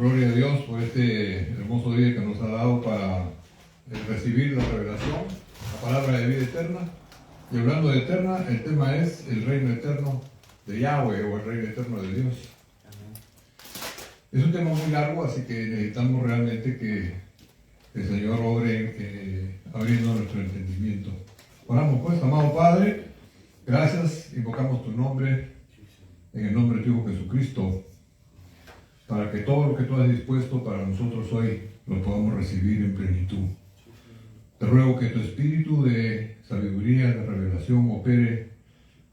Gloria a Dios por este hermoso día que nos ha dado para recibir la revelación, la palabra de vida eterna. Y hablando de eterna, el tema es el reino eterno de Yahweh o el reino eterno de Dios. Es un tema muy largo, así que necesitamos realmente que el Señor obre abriendo nuestro entendimiento. Oramos pues, amado Padre, gracias, invocamos tu nombre, en el nombre de tu Hijo Jesucristo, para que todo lo que tú has dispuesto para nosotros hoy lo podamos recibir en plenitud. Te ruego que tu espíritu de sabiduría, de revelación opere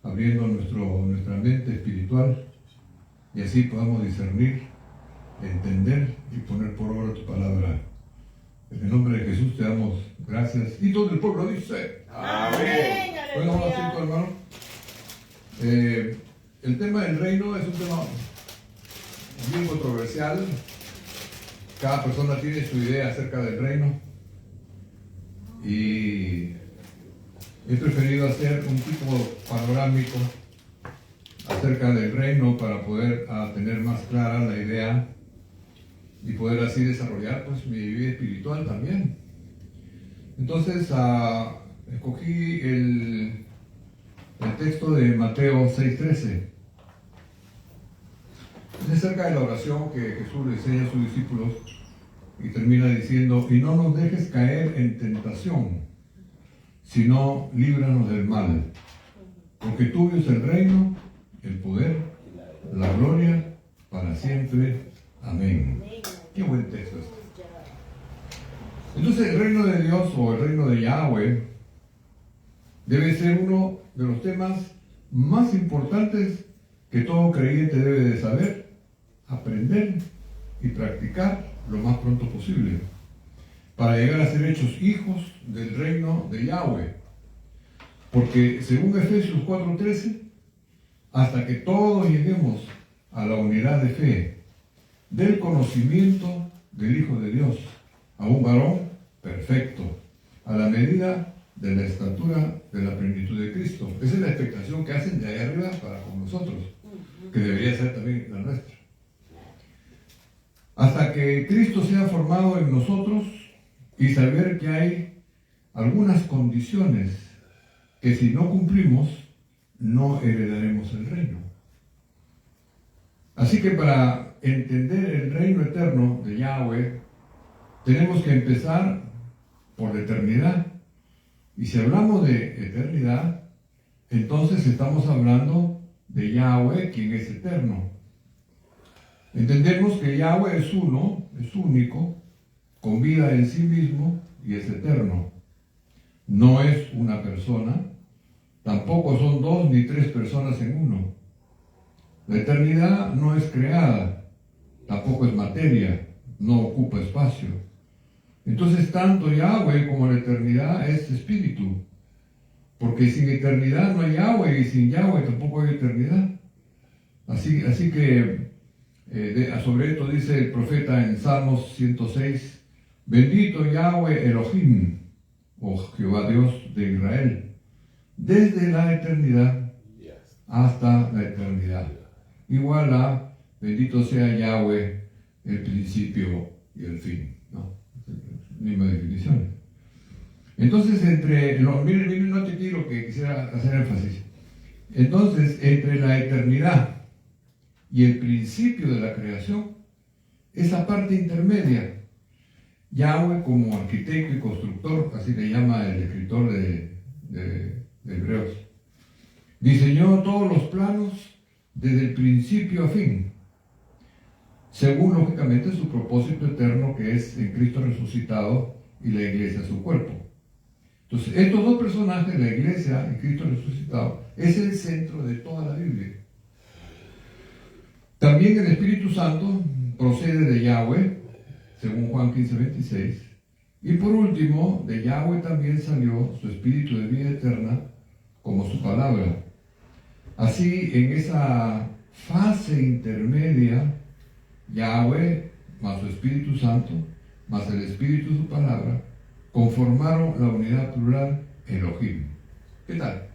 abriendo nuestra mente espiritual y así podamos discernir, entender y poner por obra tu palabra. En el nombre de Jesús te damos gracias. Y todo el pueblo dice amén. Bueno, vamos a hacer, hermano. El tema del reino es un tema bien controversial. Cada persona tiene su idea acerca del reino y he preferido hacer un tipo panorámico acerca del reino para poder tener más clara la idea y poder así desarrollar pues mi vida espiritual también. Entonces escogí el texto de Mateo 6:13. Es acerca de la oración que Jesús le enseña a sus discípulos y termina diciendo: y no nos dejes caer en tentación, sino líbranos del mal, porque tuyo es el reino, el poder, la gloria, para siempre. Amén. Qué buen texto este. Entonces el reino de Dios o el reino de Yahweh debe ser uno de los temas más importantes que todo creyente debe de saber, aprender y practicar lo más pronto posible para llegar a ser hechos hijos del reino de Yahweh. Porque según Efesios 4:13, hasta que todos lleguemos a la unidad de fe, del conocimiento del Hijo de Dios, a un varón perfecto, a la medida de la estatura de la plenitud de Cristo. Esa es la expectación que hacen de ahí arriba para con nosotros, que debería ser también la nuestra. Hasta que Cristo sea formado en nosotros y saber que hay algunas condiciones que si no cumplimos, no heredaremos el reino. Así que para entender el reino eterno de Yahweh, tenemos que empezar por la eternidad. Y si hablamos de eternidad, entonces estamos hablando de Yahweh, quien es eterno. Entendemos que Yahweh es uno, es único, con vida en sí mismo y es eterno. No es una persona, tampoco son dos ni tres personas en uno. La eternidad no es creada, tampoco es materia, no ocupa espacio. Entonces tanto Yahweh como la eternidad es espíritu, porque sin eternidad no hay Yahweh y sin Yahweh tampoco hay eternidad. Así que sobre esto dice el profeta en Salmos 106, bendito Yahweh Elohim, o Jehová Dios de Israel, desde la eternidad hasta la eternidad. Igual a bendito sea Yahweh, el principio y el fin. ¿No? Misma definición. Entonces, miren, note aquí lo que quisiera hacer énfasis. Entonces, entre la eternidad y el principio de la creación, esa parte intermedia, Yahweh como arquitecto y constructor, así le llama el escritor de Hebreos, diseñó todos los planos desde el principio a fin, según lógicamente su propósito eterno, que es en Cristo resucitado y la iglesia su cuerpo. Entonces, estos dos personajes, la iglesia y Cristo resucitado, es el centro de toda la Biblia. También el Espíritu Santo procede de Yahweh, según Juan 15:26. Y por último, de Yahweh también salió su Espíritu de vida eterna como su palabra. Así, en esa fase intermedia, Yahweh más su Espíritu Santo, más el Espíritu de su palabra, conformaron la unidad plural Elohim. ¿Qué tal?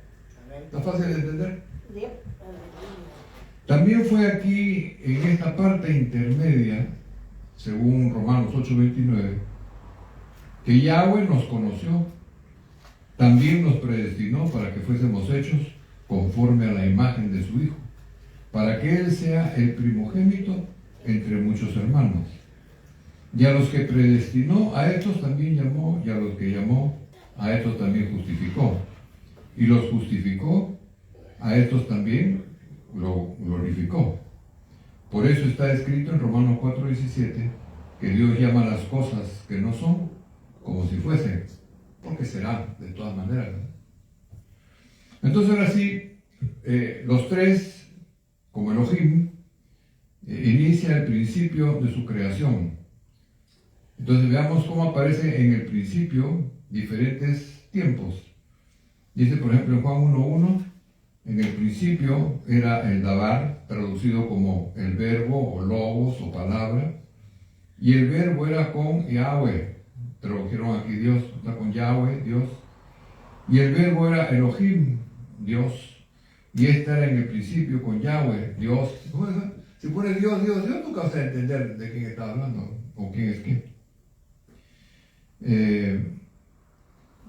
¿Está fácil de entender? También fue aquí, en esta parte intermedia, según Romanos 8:29, que Yahweh nos conoció, también nos predestinó para que fuésemos hechos conforme a la imagen de su Hijo, para que Él sea el primogénito entre muchos hermanos. Y a los que predestinó, a estos también llamó, y a los que llamó, a estos también justificó. Y los justificó, a estos también lo glorificó. Por eso está escrito en Romanos 4:17, que Dios llama las cosas que no son como si fuesen, porque serán de todas maneras, ¿no? Entonces ahora sí, los tres, como Elohim, inicia el principio de su creación. Entonces veamos cómo aparece en el principio diferentes tiempos. Dice, por ejemplo, en Juan 1:1, en el principio era el Dabar, traducido como el verbo o logos o palabra, y el verbo era con Yahweh, tradujeron aquí Dios, está con Yahweh, Dios, y el verbo era Elohim, Dios, y esta era en el principio con Yahweh, Dios. Si pone Dios, Dios, Dios, nunca vas a entender de quién está hablando o quién es quién.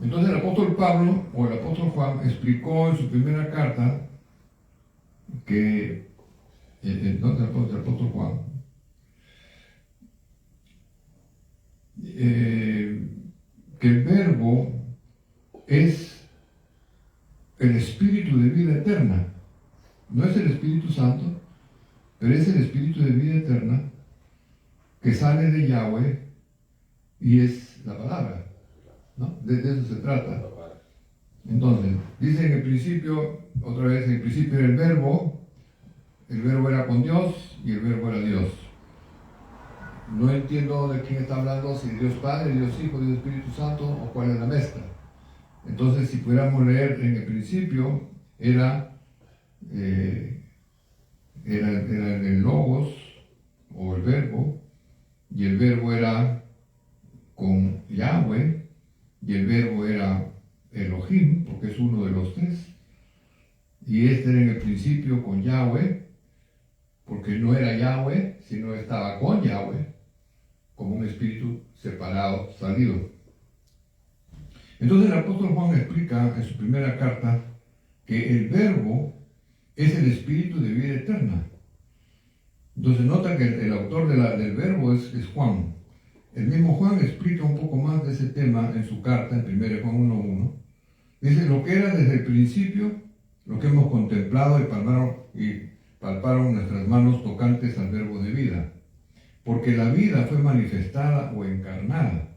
Entonces el apóstol Pablo o el apóstol Juan explicó en su primera carta que, entonces el apóstol Juan, que el verbo es el espíritu de vida eterna. No es el Espíritu Santo, pero es el espíritu de vida eterna que sale de Yahweh y es la palabra, ¿no? De eso se trata. Entonces, dice en el principio, otra vez, en el principio era el verbo era con Dios y el verbo era Dios. No entiendo de quién está hablando, si Dios Padre, Dios Hijo, Dios Espíritu Santo o cuál es la mezcla. Entonces, si pudiéramos leer en el principio, era el logos o el verbo, y el verbo era con Yahweh, y el verbo era Elohim, porque es uno de los tres, y este era en el principio con Yahweh, porque no era Yahweh, sino estaba con Yahweh, como un espíritu separado, salido. Entonces el apóstol Juan explica en su primera carta que el verbo es el espíritu de vida eterna. Entonces nota que el autor del verbo es Juan. El mismo Juan explica un poco más de ese tema en su carta, en 1 Juan 1:1. Dice, lo que era desde el principio, lo que hemos contemplado y palparon nuestras manos tocantes al verbo de vida. Porque la vida fue manifestada o encarnada,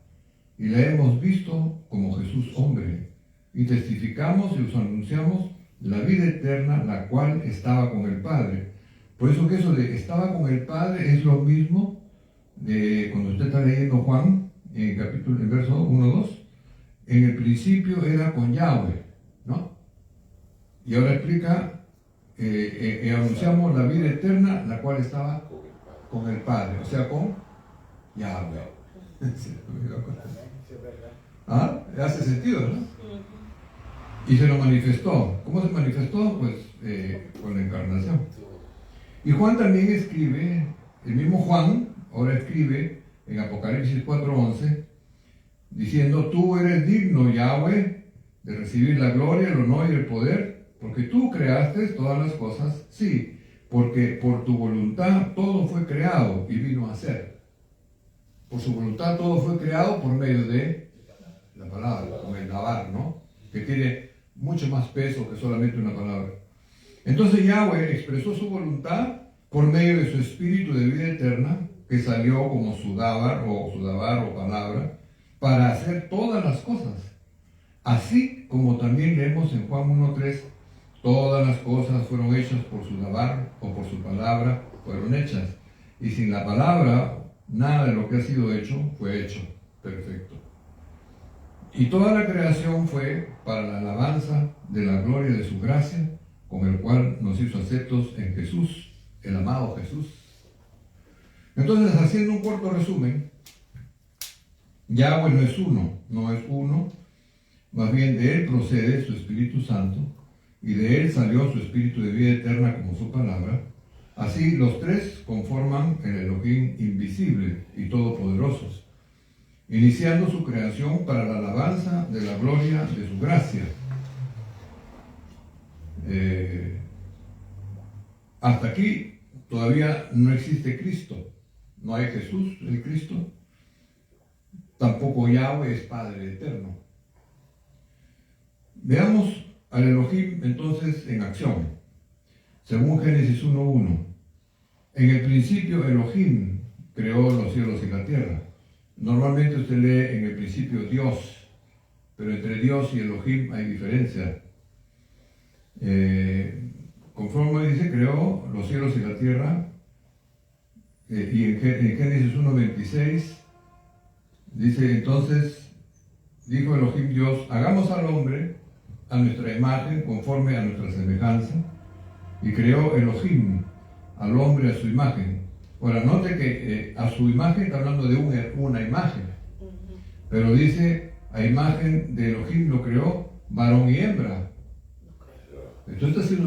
y la hemos visto como Jesús hombre, y testificamos y os anunciamos la vida eterna, la cual estaba con el Padre. Por eso que eso de estaba con el Padre es lo mismo de cuando usted está leyendo Juan, en verso 1-2, en el principio era con Yahweh, ¿no? Y ahora explica, anunciamos la vida eterna, la cual estaba con el Padre, o sea, con Yahweh. ¿Ah? Hace sentido, ¿no? Y se lo manifestó. ¿Cómo se manifestó? Pues con la encarnación. Y Juan también escribe, el mismo Juan, ahora escribe en Apocalipsis 4:11, diciendo, tú eres digno, Yahweh, de recibir la gloria, el honor y el poder, porque tú creaste todas las cosas, sí, porque por tu voluntad todo fue creado y vino a ser. Por su voluntad todo fue creado por medio de la palabra, con el Dabar, ¿no? Que tiene mucho más peso que solamente una palabra. Entonces Yahweh expresó su voluntad por medio de su espíritu de vida eterna, que salió como su Dabar o palabra, para hacer todas las cosas. Así como también leemos en Juan 1:3, todas las cosas fueron hechas por su Dabar o por su palabra, fueron hechas. Y sin la palabra, nada de lo que ha sido hecho fue hecho perfecto. Y toda la creación fue para la alabanza de la gloria de su gracia, con el cual nos hizo aceptos en Jesús, el amado Jesús. Entonces, haciendo un corto resumen, Yahweh no es uno, más bien de él procede su Espíritu Santo, y de él salió su Espíritu de vida eterna como su palabra, Así los tres conforman el Elohim invisible y todopoderoso, iniciando su creación para la alabanza de la gloria de su gracia. Hasta aquí todavía no existe Cristo, no hay Jesús, el Cristo, tampoco Yahweh es Padre eterno. Veamos al Elohim entonces en acción, según Génesis 1:1. En el principio Elohim creó los cielos y la tierra. Normalmente usted lee en el principio Dios, pero entre Dios y Elohim hay diferencia. Conforme dice, creó los cielos y la tierra, y en Génesis 1:26 dice, entonces dijo Elohim Dios, hagamos al hombre a nuestra imagen, conforme a nuestra semejanza, y creó Elohim al hombre a su imagen. Ahora, note que a su imagen está hablando de una imagen, pero dice, a imagen de Elohim lo creó varón y hembra. Entonces está haciendo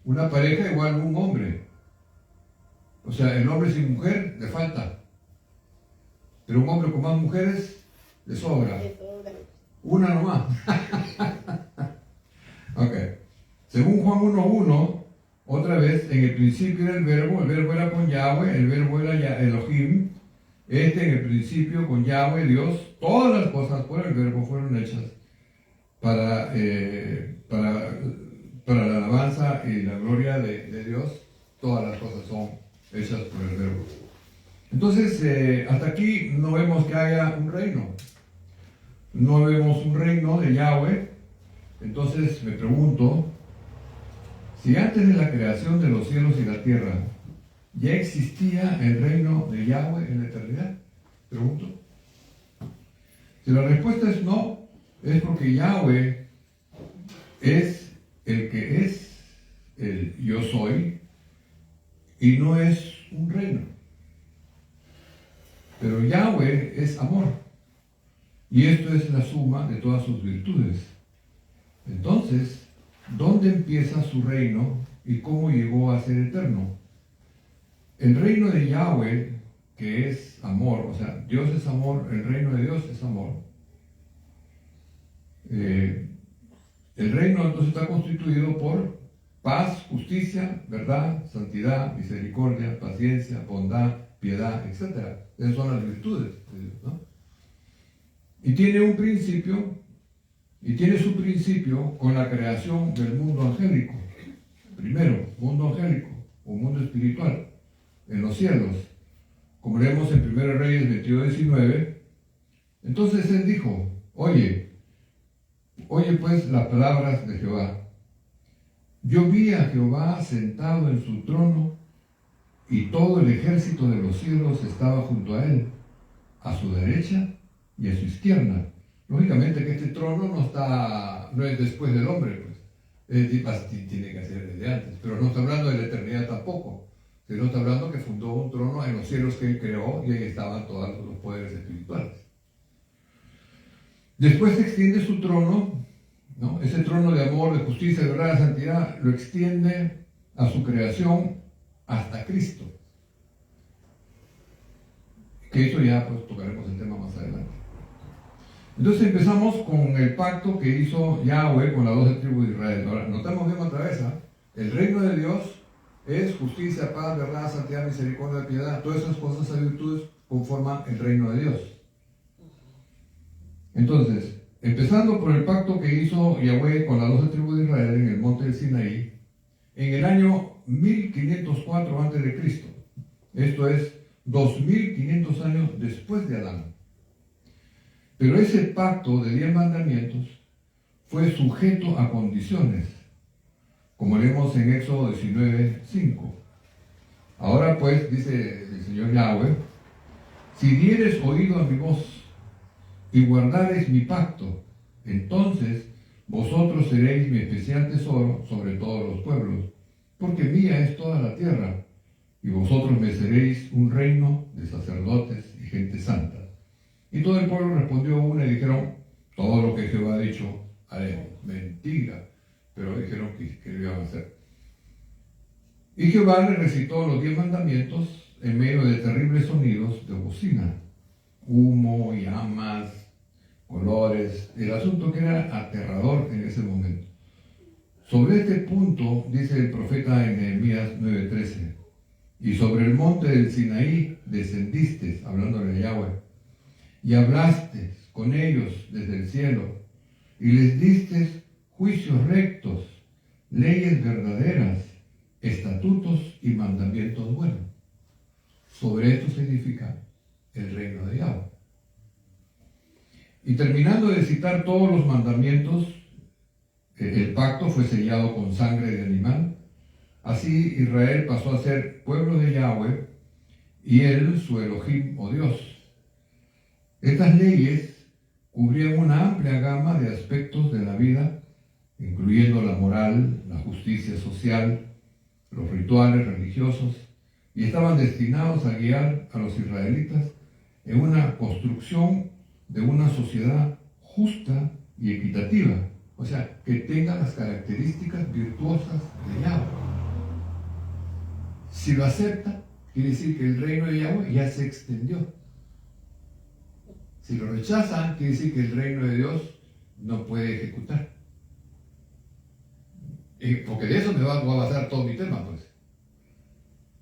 una pareja igual a un hombre. O sea, el hombre sin mujer le falta, pero un hombre con más mujeres le sobra. Una nomás. Ok. Según Juan 1:1, otra vez, en el principio era el verbo era con Yahweh, el verbo era Elohim, en el principio con Yahweh, Dios, todas las cosas por el verbo fueron hechas para la alabanza y la gloria de Dios, todas las cosas son hechas por el verbo. Entonces, hasta aquí no vemos que haya un reino, no vemos un reino de Yahweh. Entonces me pregunto, si antes de la creación de los cielos y la tierra ya existía el reino de Yahweh en la eternidad, pregunto. Si la respuesta es no, es porque Yahweh es el que es el yo soy y no es un reino. Pero Yahweh es amor y esto es la suma de todas sus virtudes. Entonces, ¿dónde empieza su reino y cómo llegó a ser eterno? El reino de Yahweh, que es amor, o sea, Dios es amor, el reino de Dios es amor. El reino entonces está constituido por paz, justicia, verdad, santidad, misericordia, paciencia, bondad, piedad, etc. Esas son las virtudes de Dios, ¿no? Y tiene un principio, y tiene su principio con la creación del mundo angélico. Primero, mundo angélico, o mundo espiritual, en los cielos. Como leemos en 1 Reyes 22:19, entonces él dijo, oye pues las palabras de Jehová. Yo vi a Jehová sentado en su trono, y todo el ejército de los cielos estaba junto a él, a su derecha y a su izquierda. Lógicamente que este trono no es después del hombre, pues. Tiene que ser desde antes, pero no está hablando de la eternidad tampoco, sino está hablando que fundó un trono en los cielos que él creó y ahí estaban todos los poderes espirituales. Después se extiende su trono, ¿no? Ese trono de amor, de justicia, de verdad, de santidad, lo extiende a su creación hasta Cristo. Que eso ya pues tocaremos el tema más adelante. Entonces empezamos con el pacto que hizo Yahweh con las 12 tribus de Israel. Ahora, notamos bien otra vez, el reino de Dios es justicia, paz, verdad, santidad, misericordia, piedad. Todas esas cosas, esas virtudes conforman el reino de Dios. Entonces, empezando por el pacto que hizo Yahweh con las 12 tribus de Israel en el monte del Sinaí, en el año 1504 a.C., esto es 2500 años después de Adán. Pero ese pacto de 10 mandamientos fue sujeto a condiciones, como leemos en Éxodo 19:5. Ahora pues, dice el Señor Yahweh, si dieres oído a mi voz y guardareis mi pacto, entonces vosotros seréis mi especial tesoro sobre todos los pueblos, porque mía es toda la tierra, y vosotros me seréis un reino de sacerdotes y gente santa. Y todo el pueblo respondió una y dijeron, todo lo que Jehová ha dicho haremos. Mentira, pero dijeron que lo iban a hacer. Y Jehová le recitó los 10 mandamientos en medio de terribles sonidos de bocina, humo, llamas, colores. El asunto que era aterrador en ese momento. Sobre este punto dice el profeta en Nehemías 9:13: y sobre el monte del Sinaí descendiste, hablando de Yahweh, y hablaste con ellos desde el cielo, y les diste juicios rectos, leyes verdaderas, estatutos y mandamientos buenos. Sobre esto se edifica el reino de Yahweh. Y terminando de citar todos los mandamientos, el pacto fue sellado con sangre de animal. Así Israel pasó a ser pueblo de Yahweh y él su Elohim o Dios. Estas leyes cubrían una amplia gama de aspectos de la vida, incluyendo la moral, la justicia social, los rituales religiosos, y estaban destinados a guiar a los israelitas en una construcción de una sociedad justa y equitativa, o sea, que tenga las características virtuosas de Yahweh. Si lo acepta, quiere decir que el reino de Yahweh ya se extendió. Si lo rechazan, quiere decir que el reino de Dios no puede ejecutar. Porque de eso me va a basar todo mi tema, pues.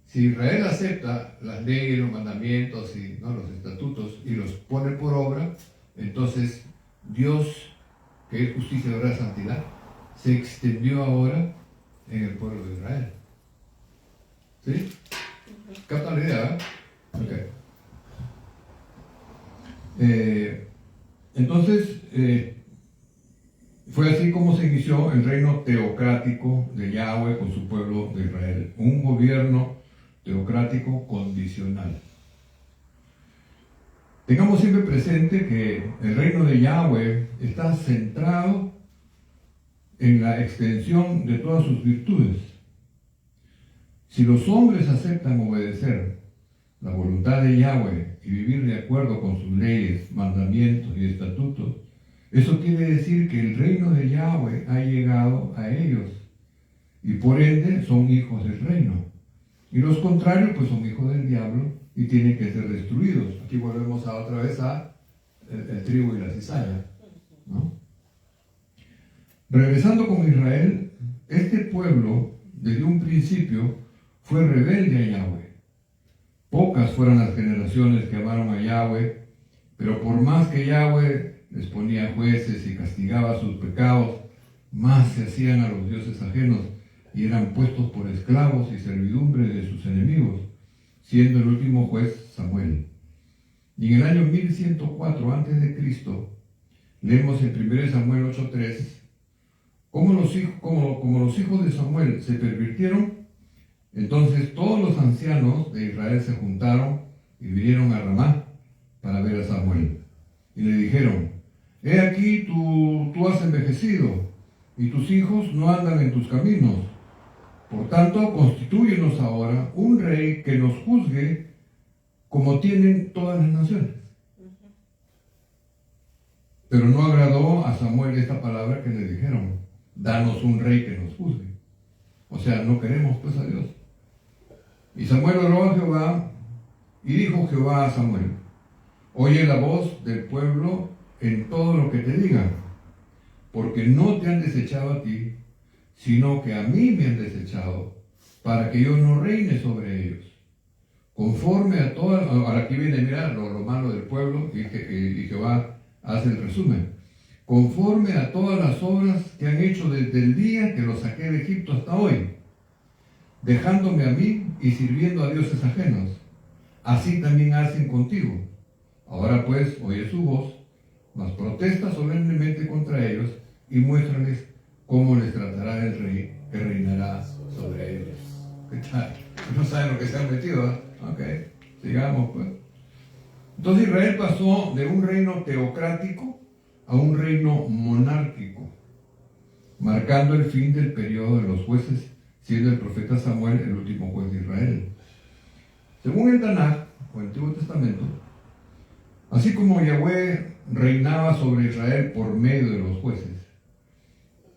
Si Israel acepta las leyes, los mandamientos y los estatutos y los pone por obra, entonces Dios, que es justicia, verdad y santidad, se extendió ahora en el pueblo de Israel. ¿Sí? ¿Captan la idea? Okay. Entonces, fue así como se inició el reino teocrático de Yahweh con su pueblo de Israel. Un gobierno teocrático condicional. Tengamos siempre presente que el reino de Yahweh está centrado en la extensión de todas sus virtudes. Si los hombres aceptan obedecer la voluntad de Yahweh y vivir de acuerdo con sus leyes, mandamientos y estatutos, eso quiere decir que el reino de Yahweh ha llegado a ellos y por ende son hijos del reino. Y los contrarios pues son hijos del diablo y tienen que ser destruidos. Aquí volvemos otra vez a el trigo y la cizaña, ¿no? Regresando con Israel, este pueblo desde un principio fue rebelde a Yahweh. Pocas fueron las generaciones que amaron a Yahweh, pero por más que Yahweh les ponía jueces y castigaba sus pecados, más se hacían a los dioses ajenos y eran puestos por esclavos y servidumbre de sus enemigos, siendo el último juez Samuel. Y en el año 1104 a.C., leemos en 1 Samuel 8:3, como los hijos de Samuel se pervirtieron, entonces todos los ancianos de Israel se juntaron y vinieron a Ramá para ver a Samuel. Y le dijeron: he aquí tú has envejecido y tus hijos no andan en tus caminos. Por tanto, constitúyenos ahora un rey que nos juzgue como tienen todas las naciones. Pero no agradó a Samuel esta palabra que le dijeron: danos un rey que nos juzgue. O sea, no queremos pues a Dios. Y Samuel oró a Jehová y dijo Jehová a Samuel: oye la voz del pueblo en todo lo que te digan, porque no te han desechado a ti, sino que a mí me han desechado, para que yo no reine sobre ellos. Conforme a todas, ahora aquí viene, mira, lo malo del pueblo, y Jehová hace el resumen. Conforme a todas las obras que han hecho desde el día que los saqué de Egipto hasta hoy, dejándome a mí y sirviendo a dioses ajenos, así también hacen contigo. Ahora pues, oye su voz, mas protesta solemnemente contra ellos y muéstrales cómo les tratará el rey que reinará sobre ellos. ¿Qué tal? No saben lo que se han metido, ¿eh? Ok, sigamos pues. Entonces Israel pasó de un reino teocrático a un reino monárquico, marcando el fin del periodo de los jueces, siendo el profeta Samuel el último juez de Israel. Según el Tanaj, o el Antiguo Testamento, así como Yahweh reinaba sobre Israel por medio de los jueces,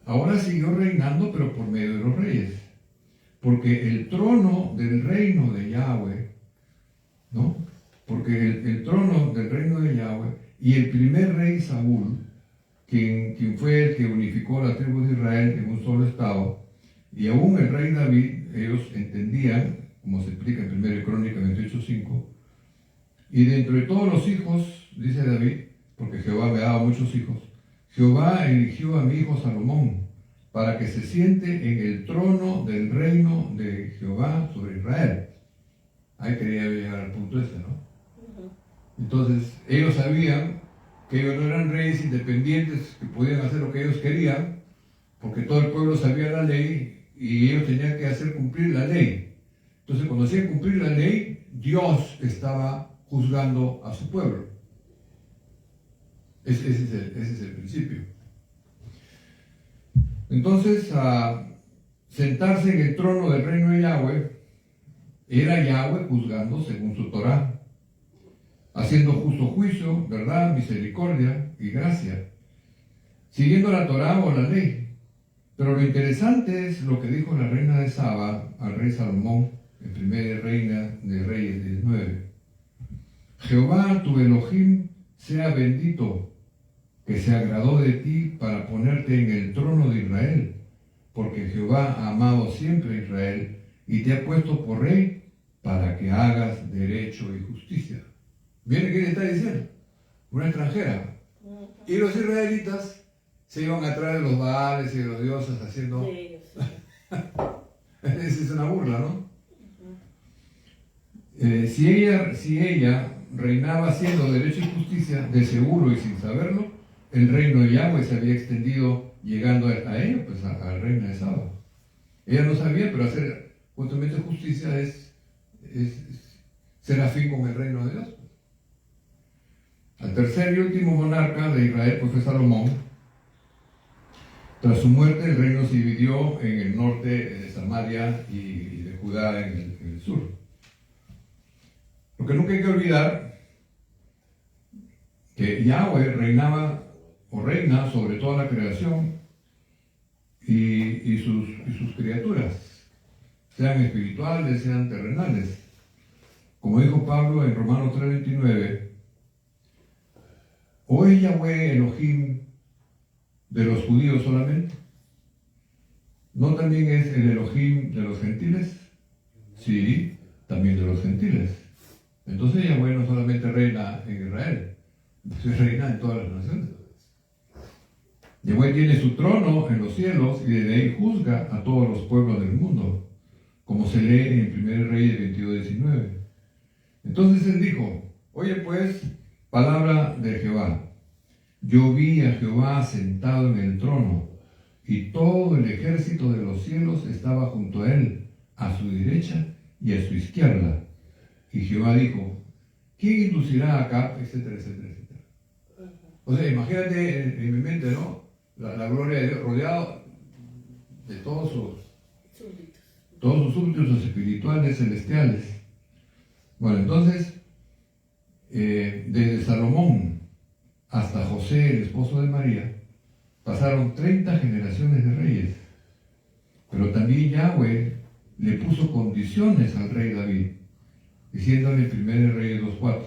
ahora siguió reinando pero por medio de los reyes. porque el trono del reino de Yahweh, ¿no? Porque el trono del reino de Yahweh y el primer rey Saúl, quien fue el que unificó la tribu de Israel en un solo estado, y aún el rey David, ellos entendían, como se explica en 1 Crónica 28:5, y dentro de todos los hijos, dice David, porque Jehová me daba muchos hijos, Jehová eligió a mi hijo Salomón para que se siente en el trono del reino de Jehová sobre Israel. Ahí quería llegar al punto ese, ¿no? Entonces, ellos sabían que ellos no eran reyes independientes que podían hacer lo que ellos querían, porque todo el pueblo sabía la ley y ellos tenían que hacer cumplir la ley. Entonces, cuando hacían cumplir la ley, Dios estaba juzgando a su pueblo. Ese es el principio. Entonces, sentarse en el trono del reino de Yahweh, era Yahweh juzgando según su Torah, haciendo justo juicio, verdad, misericordia y gracia, siguiendo la Torah o la ley. Pero lo interesante es lo que dijo la reina de Saba al rey Salomón en Primera Reina de Reyes 19. Jehová tu Elohim sea bendito, que se agradó de ti para ponerte en el trono de Israel, porque Jehová ha amado siempre a Israel y te ha puesto por rey para que hagas derecho y justicia. ¿Viene qué le está diciendo? Una extranjera. Y los israelitas se iban atrás de los baales y de los dioses haciendo... Sí, sí. Esa es una burla, ¿no? Si ella reinaba haciendo derecho y justicia, de seguro y sin saberlo, el reino de Yahweh se había extendido llegando a ella, pues al reino de Saba. Ella no sabía, pero hacer justamente justicia es ser afín con el reino de Dios. Al tercer y último monarca de Israel, pues fue Salomón. Tras su muerte, el reino se dividió en el norte de Samaria y de Judá en el sur. Lo que nunca hay que olvidar, que Yahweh reinaba o reina sobre toda la creación y sus criaturas, sean espirituales, sean terrenales. Como dijo Pablo en Romanos 3:29, ¿o es Yahweh Elohim de los judíos solamente? ¿No también es el Elohim de los gentiles? Sí, también de los gentiles. Entonces Yahweh no solamente reina en Israel, reina en todas las naciones. Yahweh tiene su trono en los cielos y desde ahí juzga a todos los pueblos del mundo, como se lee en 1 Reyes 22:19. Entonces él dijo, oye pues, palabra de Jehová, yo vi a Jehová sentado en el trono, y todo el ejército de los cielos estaba junto a él, a su derecha y a su izquierda. Y Jehová dijo, ¿quién inducirá acá? Etcétera, etcétera, etcétera. O sea, imagínate en mi mente, ¿no? La gloria de Dios, rodeado de todos sus súbditos espirituales, celestiales. Bueno, entonces, desde Salomón hasta José, el esposo de María, pasaron 30 generaciones de reyes. Pero también Yahweh le puso condiciones al rey David, diciéndole en 1 Reyes 2:4,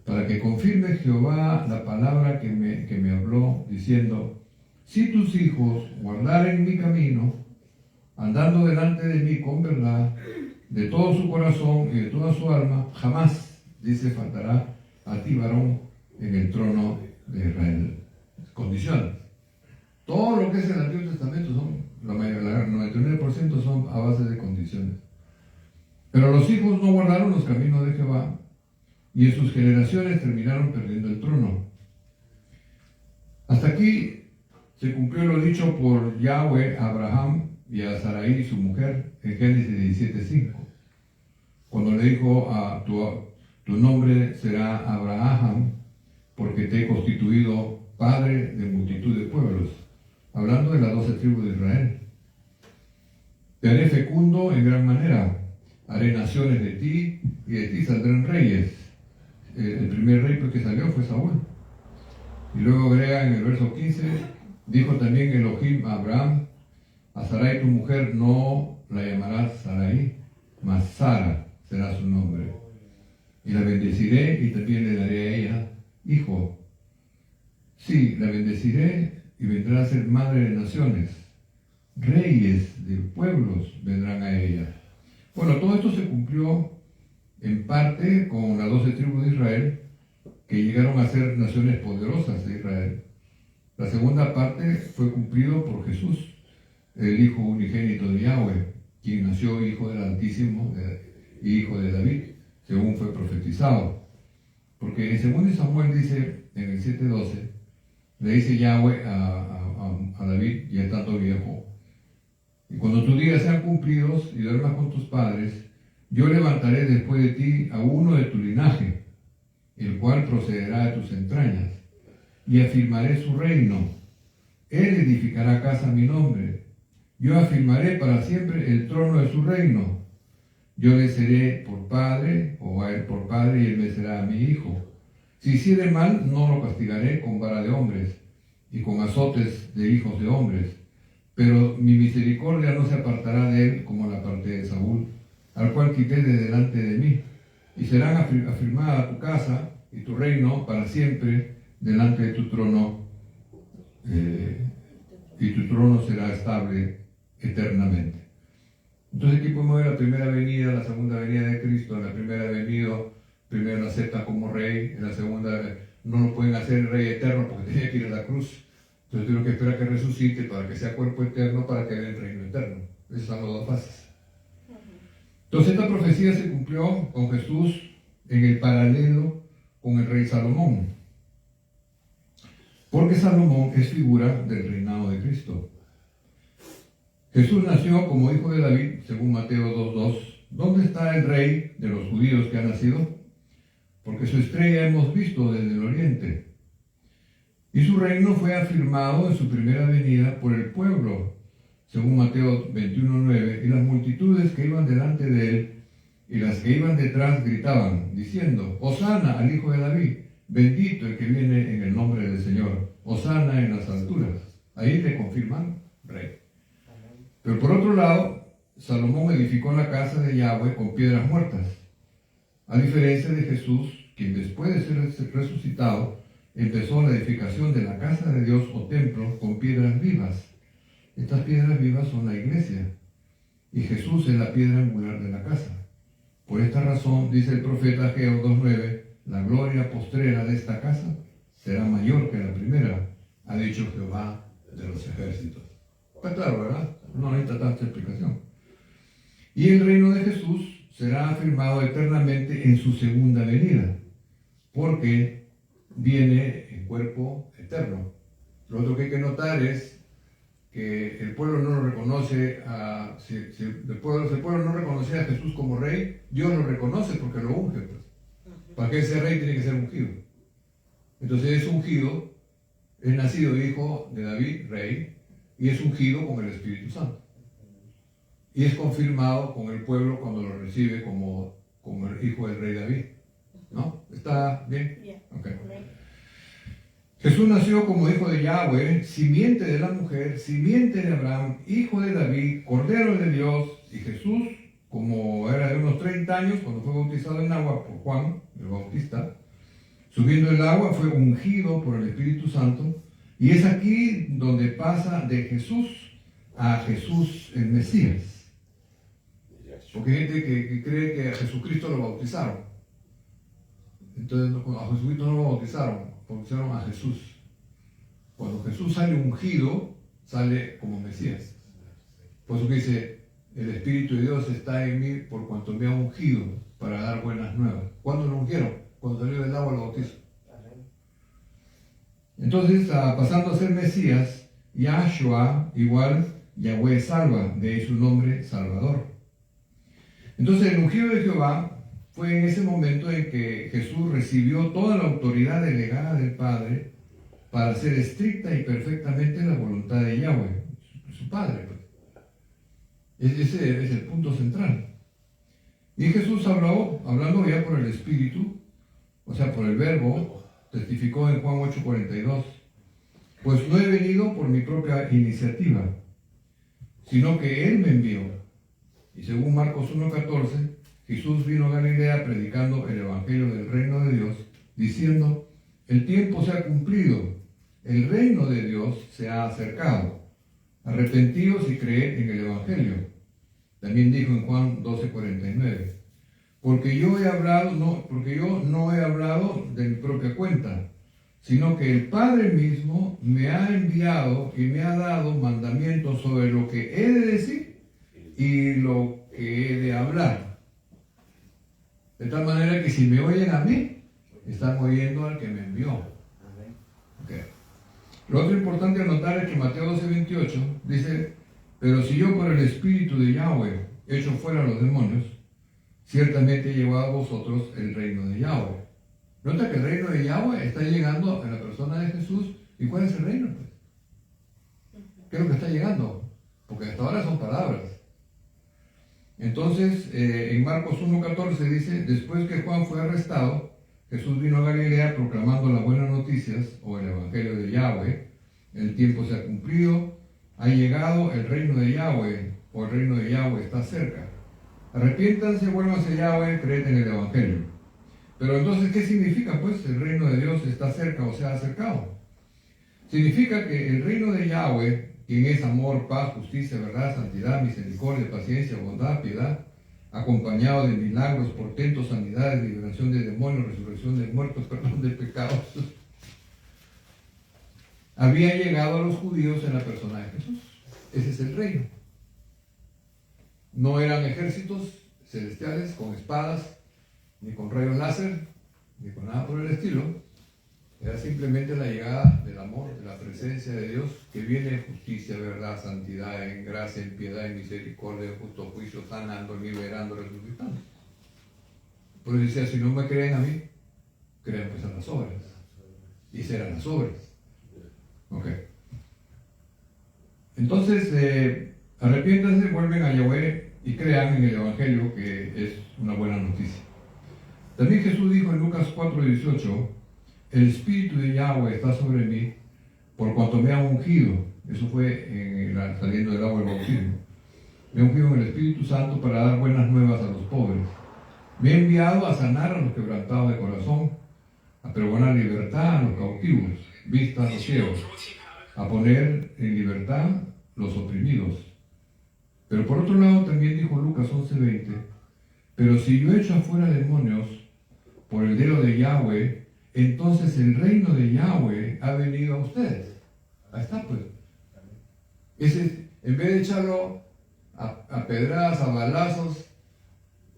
para que confirme Jehová la palabra que me habló, diciendo, si tus hijos guardaren mi camino, andando delante de mí con verdad, de todo su corazón y de toda su alma, jamás, dice, faltará a ti varón en el trono de Israel. Condiciones. Todo lo que es el Antiguo Testamento son, el 99% son a base de condiciones. Pero los hijos no guardaron los caminos de Jehová, y en sus generaciones terminaron perdiendo el trono. Hasta aquí se cumplió lo dicho por Yahweh a Abraham y a Sarai, su mujer, en Génesis 17:5, cuando le dijo, tu nombre será Abraham, porque te he constituido padre de multitud de pueblos, hablando de las 12 tribus de Israel. Te haré fecundo en gran manera, haré naciones de ti, y de ti saldrán reyes. El primer rey que salió fue Saúl. Y luego agrega en el verso 15, dijo también Elohim a Abraham, a Sarai tu mujer no la llamarás Sarai, mas Sara será su nombre. Y la bendeciré y también le daré a ella hijo. Sí, la bendeciré y vendrá a ser madre de naciones. Reyes de pueblos vendrán a ella. Bueno, todo esto se cumplió en parte con las 12 tribus de Israel, que llegaron a ser naciones poderosas de Israel. La segunda parte fue cumplido por Jesús, el Hijo unigénito de Yahweh, quien nació hijo del Altísimo y hijo de David, según fue profetizado. Porque en 2 Samuel dice, en el 7:12, le dice Yahweh a David, ya tanto viejo: y cuando tus días sean cumplidos y duermas con tus padres, yo levantaré después de ti a uno de tu linaje, el cual procederá de tus entrañas, y afirmaré su reino. Él edificará casa a mi nombre. Yo afirmaré para siempre el trono de su reino. Yo le seré por padre, o a él por padre, y él me será a mi hijo. Si hiciere mal, no lo castigaré con vara de hombres, y con azotes de hijos de hombres. Pero mi misericordia no se apartará de él como la parte de Saúl, al cual quité de delante de mí. Y serán afirmada tu casa y tu reino para siempre delante de tu trono, y tu trono será estable eternamente. Entonces aquí podemos ver la primera venida, la segunda venida de Cristo. En la primera venida, primero lo acepta como rey, en la segunda no lo pueden hacer rey eterno porque tenía que ir a la cruz. Entonces tuvieron que esperar que resucite para que sea cuerpo eterno, para que dé el reino eterno. Esas son las dos fases. Entonces esta profecía se cumplió con Jesús en el paralelo con el rey Salomón, porque Salomón es figura del reinado de Cristo. Jesús nació como hijo de David, según Mateo 2:2. ¿Dónde está el rey de los judíos que ha nacido? Porque su estrella hemos visto desde el oriente. Y su reino fue afirmado en su primera venida por el pueblo, según Mateo 21:9. Y las multitudes que iban delante de él y las que iban detrás gritaban, diciendo: Hosana al hijo de David, bendito el que viene en el nombre del Señor, Hosana en las alturas. Ahí le confirman rey. Pero por otro lado, Salomón edificó la casa de Yahweh con piedras muertas, a diferencia de Jesús, quien después de ser resucitado, empezó la edificación de la casa de Dios o templo con piedras vivas. Estas piedras vivas son la iglesia, y Jesús es la piedra angular de la casa. Por esta razón, dice el profeta Ageo 2:9, la gloria postrera de esta casa será mayor que la primera, ha dicho Jehová de los ejércitos. Pues claro, ¿verdad? No necesita tanta explicación. Y el reino de Jesús será afirmado eternamente en su segunda venida, porque viene en cuerpo eterno. Lo otro que hay que notar es que el pueblo no lo reconoce, si el pueblo no reconoce a Jesús como rey, Dios lo reconoce porque lo unge. Pues. Para que ese rey tiene que ser ungido. Entonces es ungido, es nacido hijo de David, rey, y es ungido con el Espíritu Santo. Y es confirmado con el pueblo cuando lo recibe como el hijo del rey David. ¿No? ¿Está bien? Okay. Jesús nació como hijo de Yahweh, simiente de la mujer, simiente de Abraham, hijo de David, cordero de Dios. Y Jesús, como era de unos 30 años, cuando fue bautizado en agua por Juan, el Bautista, subiendo el agua fue ungido por el Espíritu Santo. Y es aquí donde pasa de Jesús a Jesús el Mesías. Porque hay gente que cree que a Jesucristo lo bautizaron. Entonces a Jesucristo no lo bautizaron a Jesús. Cuando Jesús sale ungido, sale como Mesías. Por eso que dice, el Espíritu de Dios está en mí por cuanto me ha ungido para dar buenas nuevas. ¿Cuándo lo ungieron? Cuando salió del agua lo bautizó. Entonces, pasando a ser Mesías, Yahshua igual Yahweh salva, de ahí su nombre Salvador. Entonces el ungido de Jehová fue en ese momento en que Jesús recibió toda la autoridad delegada del Padre para hacer estricta y perfectamente la voluntad de Yahweh, su Padre. Ese es el punto central. Y Jesús hablando ya por el Espíritu, o sea, por el Verbo, testificó en Juan 8:42, pues no he venido por mi propia iniciativa, sino que Él me envió. Y según Marcos 1:14, Jesús vino a Galilea predicando el evangelio del reino de Dios, diciendo: el tiempo se ha cumplido, el reino de Dios se ha acercado. Arrepentíos y creed en el evangelio. También dijo en Juan 12:49: porque yo no he hablado de mi propia cuenta, sino que el Padre mismo me ha enviado y me ha dado mandamientos sobre lo que he de decir y lo que he de hablar. De tal manera que si me oyen a mí, están oyendo al que me envió. Okay. Lo otro importante a notar es que Mateo 12:28 dice: pero si yo por el Espíritu de Yahweh echo fuera a los demonios, ciertamente he llevado a vosotros el reino de Yahweh. Nota que el reino de Yahweh está llegando en la persona de Jesús. ¿Y cuál es el reino? Pues? ¿Qué es lo que está llegando? Porque hasta ahora son palabras. Entonces, en Marcos 1:14 dice: después que Juan fue arrestado, Jesús vino a Galilea proclamando las buenas noticias, o el evangelio de Yahweh. El tiempo se ha cumplido, ha llegado el reino de Yahweh, o el reino de Yahweh está cerca. Arrepiéntanse, vuelvan hacia Yahweh, creed en el evangelio. Pero entonces, ¿qué significa? Pues el reino de Dios está cerca o se ha acercado. Significa que el reino de Yahweh, quien es amor, paz, justicia, verdad, santidad, misericordia, paciencia, bondad, piedad, acompañado de milagros, portentos, sanidades, liberación de demonios, resurrección de muertos, perdón de pecados, había llegado a los judíos en la persona de Jesús. Ese es el reino. No eran ejércitos celestiales con espadas, ni con rayos láser, ni con nada por el estilo. Era simplemente la llegada del amor, de la presencia de Dios, que viene en justicia, verdad, santidad, en gracia, en piedad, en misericordia, en justo juicio, sanando, liberando, resucitando. Por eso decía: si no me creen a mí, crean pues en las obras. Y serán las obras. Ok. Entonces, arrepiéntanse, vuelven a Yahweh y crean en el evangelio, que es una buena noticia. También Jesús dijo en Lucas 4:18: el Espíritu de Yahweh está sobre mí, por cuanto me ha ungido. Eso fue saliendo del agua del bautismo. Me ha ungido en el Espíritu Santo para dar buenas nuevas a los pobres. Me ha enviado a sanar a los quebrantados de corazón, a pregonar libertad a los cautivos, vista a los ciegos, a poner en libertad los oprimidos. Pero por otro lado también dijo Lucas 11:20: pero si yo echo afuera demonios por el dedo de Yahweh, entonces el reino de Yahweh ha venido a ustedes. Ahí está, pues. En vez de echarlo a pedradas, a balazos,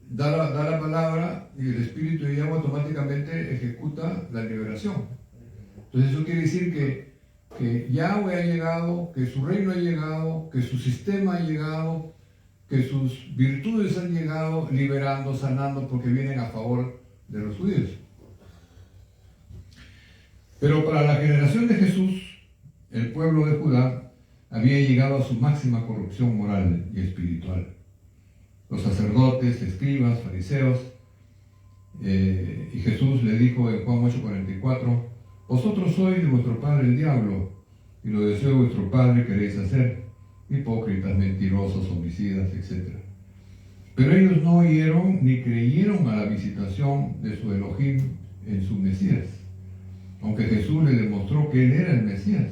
da la palabra y el Espíritu de Yahweh automáticamente ejecuta la liberación. Entonces eso quiere decir que Yahweh ha llegado, que su reino ha llegado, que su sistema ha llegado, que sus virtudes han llegado, liberando, sanando, porque vienen a favor de los judíos. Pero para la generación de Jesús, el pueblo de Judá había llegado a su máxima corrupción moral y espiritual. Los sacerdotes, escribas, fariseos, y Jesús le dijo en Juan 8:44: vosotros sois de vuestro padre el diablo, y lo deseo de vuestro padre queréis hacer, hipócritas, mentirosos, homicidas, etc. Pero ellos no oyeron ni creyeron a la visitación de su Elohim en su Mesías, aunque Jesús le demostró que él era el Mesías,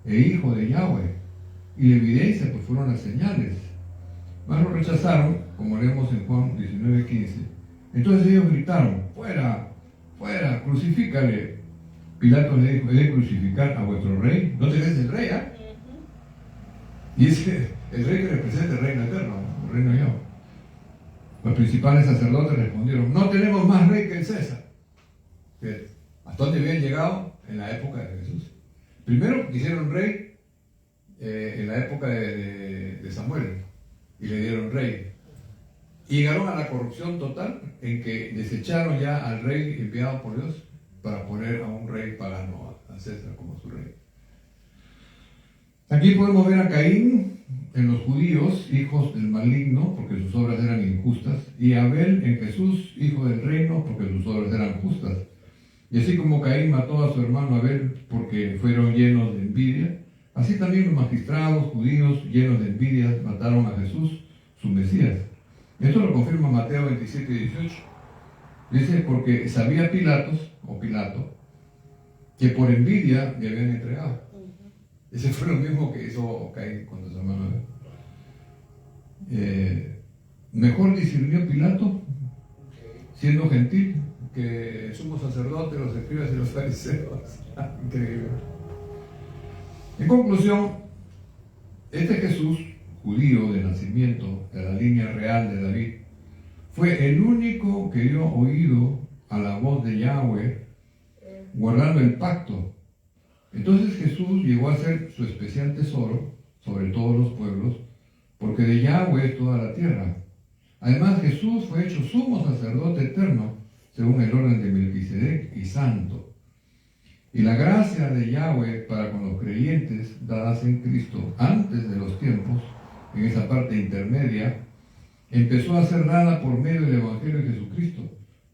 el hijo de Yahweh, y la evidencia pues fueron las señales. Mas lo rechazaron, como leemos en Juan 19:15. Entonces ellos gritaron: fuera, fuera, crucifícale. Pilato le dijo: ¿he de crucificar a vuestro rey? ¿No tenés el rey, ah? Y es que el rey que representa el reino eterno, el reino de Yahweh. Los principales sacerdotes respondieron: no tenemos más rey que el César. ¿Hasta dónde habían llegado? En la época de Jesús. Primero quisieron rey en la época de Samuel, y le dieron rey. Y llegaron a la corrupción total, en que desecharon ya al rey enviado por Dios para poner a un rey pagano, a César, como su rey. Aquí podemos ver a Caín en los judíos, hijos del maligno, porque sus obras eran injustas, y a Abel en Jesús, hijo del reino, porque sus obras eran justas. Y así como Caín mató a su hermano Abel porque fueron llenos de envidia, así también los magistrados judíos llenos de envidia mataron a Jesús, su Mesías, Esto lo confirma Mateo 27 y 18. Dice, porque sabía Pilato, que por envidia le habían entregado. Ese fue lo mismo que hizo Caín con su hermano Abel. Mejor discernió Pilato, siendo gentil, que el sumo sacerdote, los escribas y los fariseos. Increíble. En conclusión, este Jesús, judío de nacimiento, de la línea real de David, fue el único que dio oído a la voz de Yahweh, guardando el pacto. Entonces Jesús llegó a ser su especial tesoro sobre todos los pueblos, porque de Yahweh es toda la tierra. Además, Jesús fue hecho sumo sacerdote eterno, según el orden de Melquisedec, y santo. Y la gracia de Yahweh para con los creyentes dadas en Cristo antes de los tiempos, en esa parte intermedia, empezó a ser dada por medio del Evangelio de Jesucristo,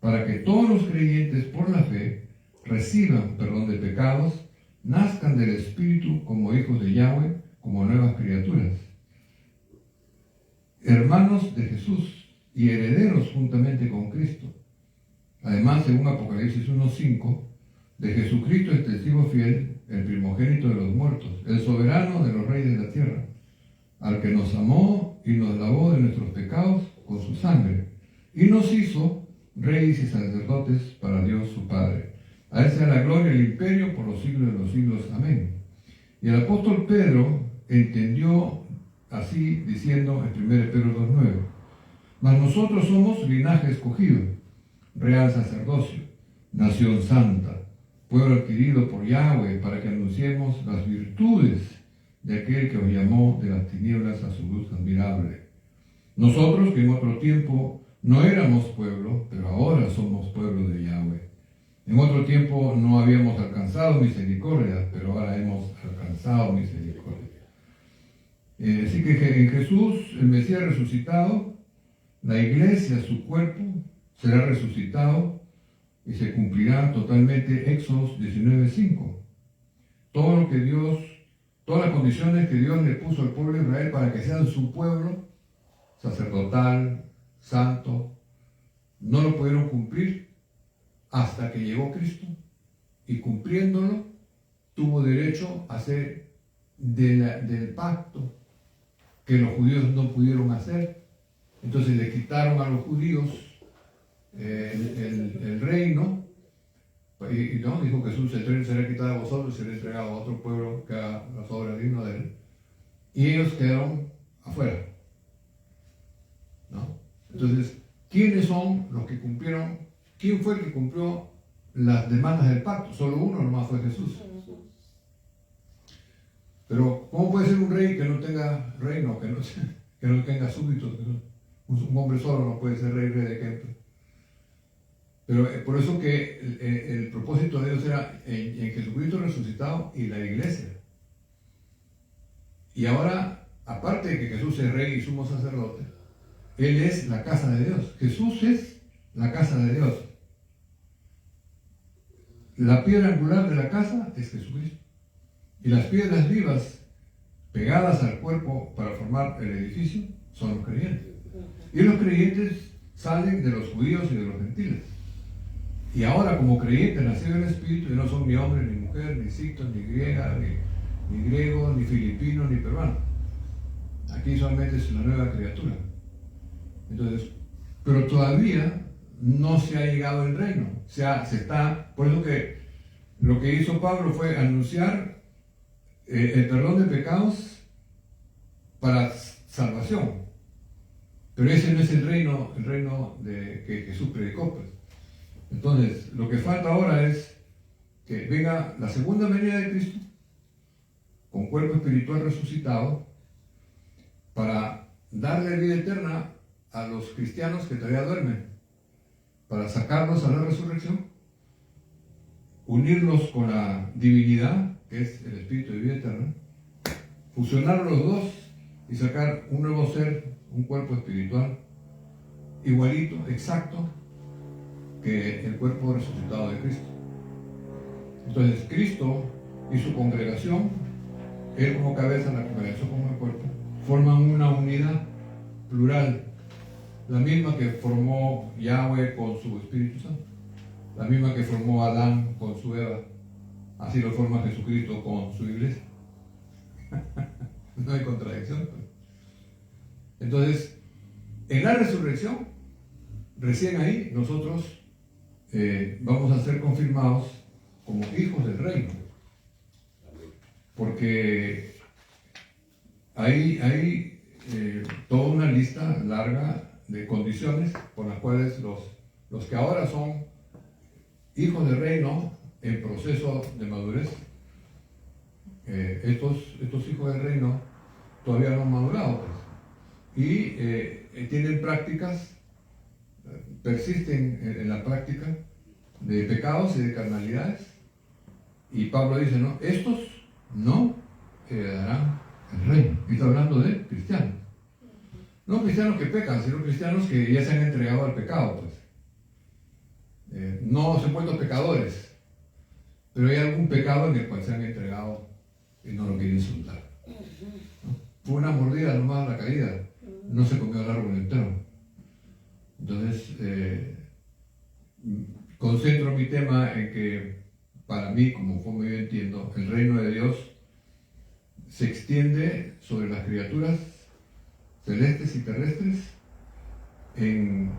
para que todos los creyentes por la fe reciban perdón de pecados, nazcan del Espíritu como hijos de Yahweh, como nuevas criaturas, hermanos de Jesús y herederos juntamente con Cristo. Además, según Apocalipsis 1:5, de Jesucristo es testigo fiel, el primogénito de los muertos, el soberano de los reyes de la tierra, al que nos amó y nos lavó de nuestros pecados con su sangre, y nos hizo reyes y sacerdotes para Dios su Padre. A él sea la gloria y el imperio por los siglos de los siglos. Amén. Y el apóstol Pedro entendió así, diciendo en 1 Pedro 2:9, mas nosotros somos linaje escogido, real sacerdocio, nación santa, pueblo adquirido por Yahweh, para que anunciemos las virtudes de aquel que os llamó de las tinieblas a su luz admirable. Nosotros, que en otro tiempo no éramos pueblo, pero ahora somos pueblo de Yahweh. En otro tiempo no habíamos alcanzado misericordia, pero ahora hemos alcanzado misericordia. Así que en Jesús, el Mesías resucitado, la iglesia, su cuerpo, será resucitado y se cumplirá totalmente Éxodo 19:5. Todo lo que Dios, todas las condiciones que Dios le puso al pueblo de Israel para que sean su pueblo, sacerdotal, santo, no lo pudieron cumplir hasta que llegó Cristo, y cumpliéndolo tuvo derecho a ser del pacto que los judíos no pudieron hacer. Entonces le quitaron a los judíos el reino, y no, dijo Jesús, el reino será quitado de vosotros y será entregado a otro pueblo que haga las obras dignas de él, y ellos quedaron afuera, ¿no? Entonces, ¿quiénes son los que cumplieron? ¿Quién fue el que cumplió las demandas del pacto? Solo uno nomás fue Jesús. Pero ¿cómo puede ser un rey que no tenga reino, que no tenga súbditos? Un hombre solo no puede ser rey de ejemplo. Pero por eso que el propósito de Dios era en Jesucristo resucitado y la iglesia. Y ahora, aparte de que Jesús es rey y sumo sacerdote, Él es la casa de Dios. Jesús es la casa de Dios. La piedra angular de la casa es Jesucristo. Y las piedras vivas pegadas al cuerpo para formar el edificio son los creyentes. Y los creyentes salen de los judíos y de los gentiles. Y ahora, como creyentes nacidos en el Espíritu, no son ni hombre, ni mujer, ni cito, ni griega, ni griego, ni filipino, ni peruano. Aquí solamente es una nueva criatura. Entonces, pero todavía no se ha llegado el reino. Se está, por eso que lo que hizo Pablo fue anunciar el perdón de pecados para salvación. Pero ese no es el reino que Jesús predicó, pues. Entonces, lo que falta ahora es que venga la segunda venida de Cristo con cuerpo espiritual resucitado para darle vida eterna a los cristianos que todavía duermen, para sacarlos a la resurrección, unirlos con la divinidad, que es el espíritu de vida eterna, fusionar los dos y sacar un nuevo ser, un cuerpo espiritual igualito, exacto, que el cuerpo resucitado de Cristo. Entonces Cristo y su congregación, Él como cabeza, la congregación como el cuerpo, forman una unidad plural. La misma que formó Yahweh con su Espíritu Santo. La misma que formó Adán con su Eva. Así lo forma Jesucristo con su iglesia. No hay contradicción. Entonces, en la resurrección, recién ahí nosotros vamos a ser confirmados como hijos del reino. Porque hay toda una lista larga de condiciones por las cuales los que ahora son hijos del reino en proceso de madurez, estos hijos del reino todavía no han madurado, pues, y tienen prácticas, persisten en la práctica de pecados y de carnalidades, y Pablo dice, no, estos no heredarán el reino. Y está hablando de cristianos. No cristianos que pecan, sino cristianos que ya se han entregado al pecado, pues. No se han vuelto pecadores, pero hay algún pecado en el cual se han entregado y no lo quieren soltar, ¿no? Fue una mordida nomás la caída, no se comió el árbol entero. Entonces, concentro mi tema en que, para mí, como yo entiendo, el reino de Dios se extiende sobre las criaturas celestes y terrestres en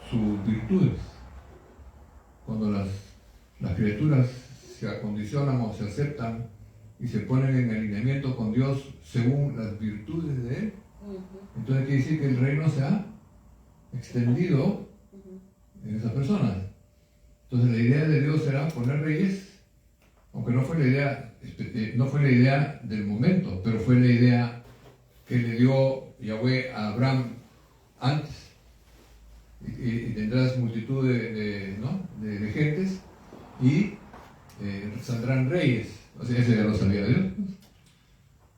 sus virtudes. Cuando las criaturas se acondicionan o se aceptan y se ponen en alineamiento con Dios según las virtudes de Él, entonces quiere decir que el reino se ha extendido en esas personas. Entonces la idea de Dios era poner reyes, aunque no fue la idea del momento, pero fue la idea que le dio Yahweh a Abraham antes. Y tendrás multitud de gentes y saldrán reyes. O sea, eso ya lo sabía Dios.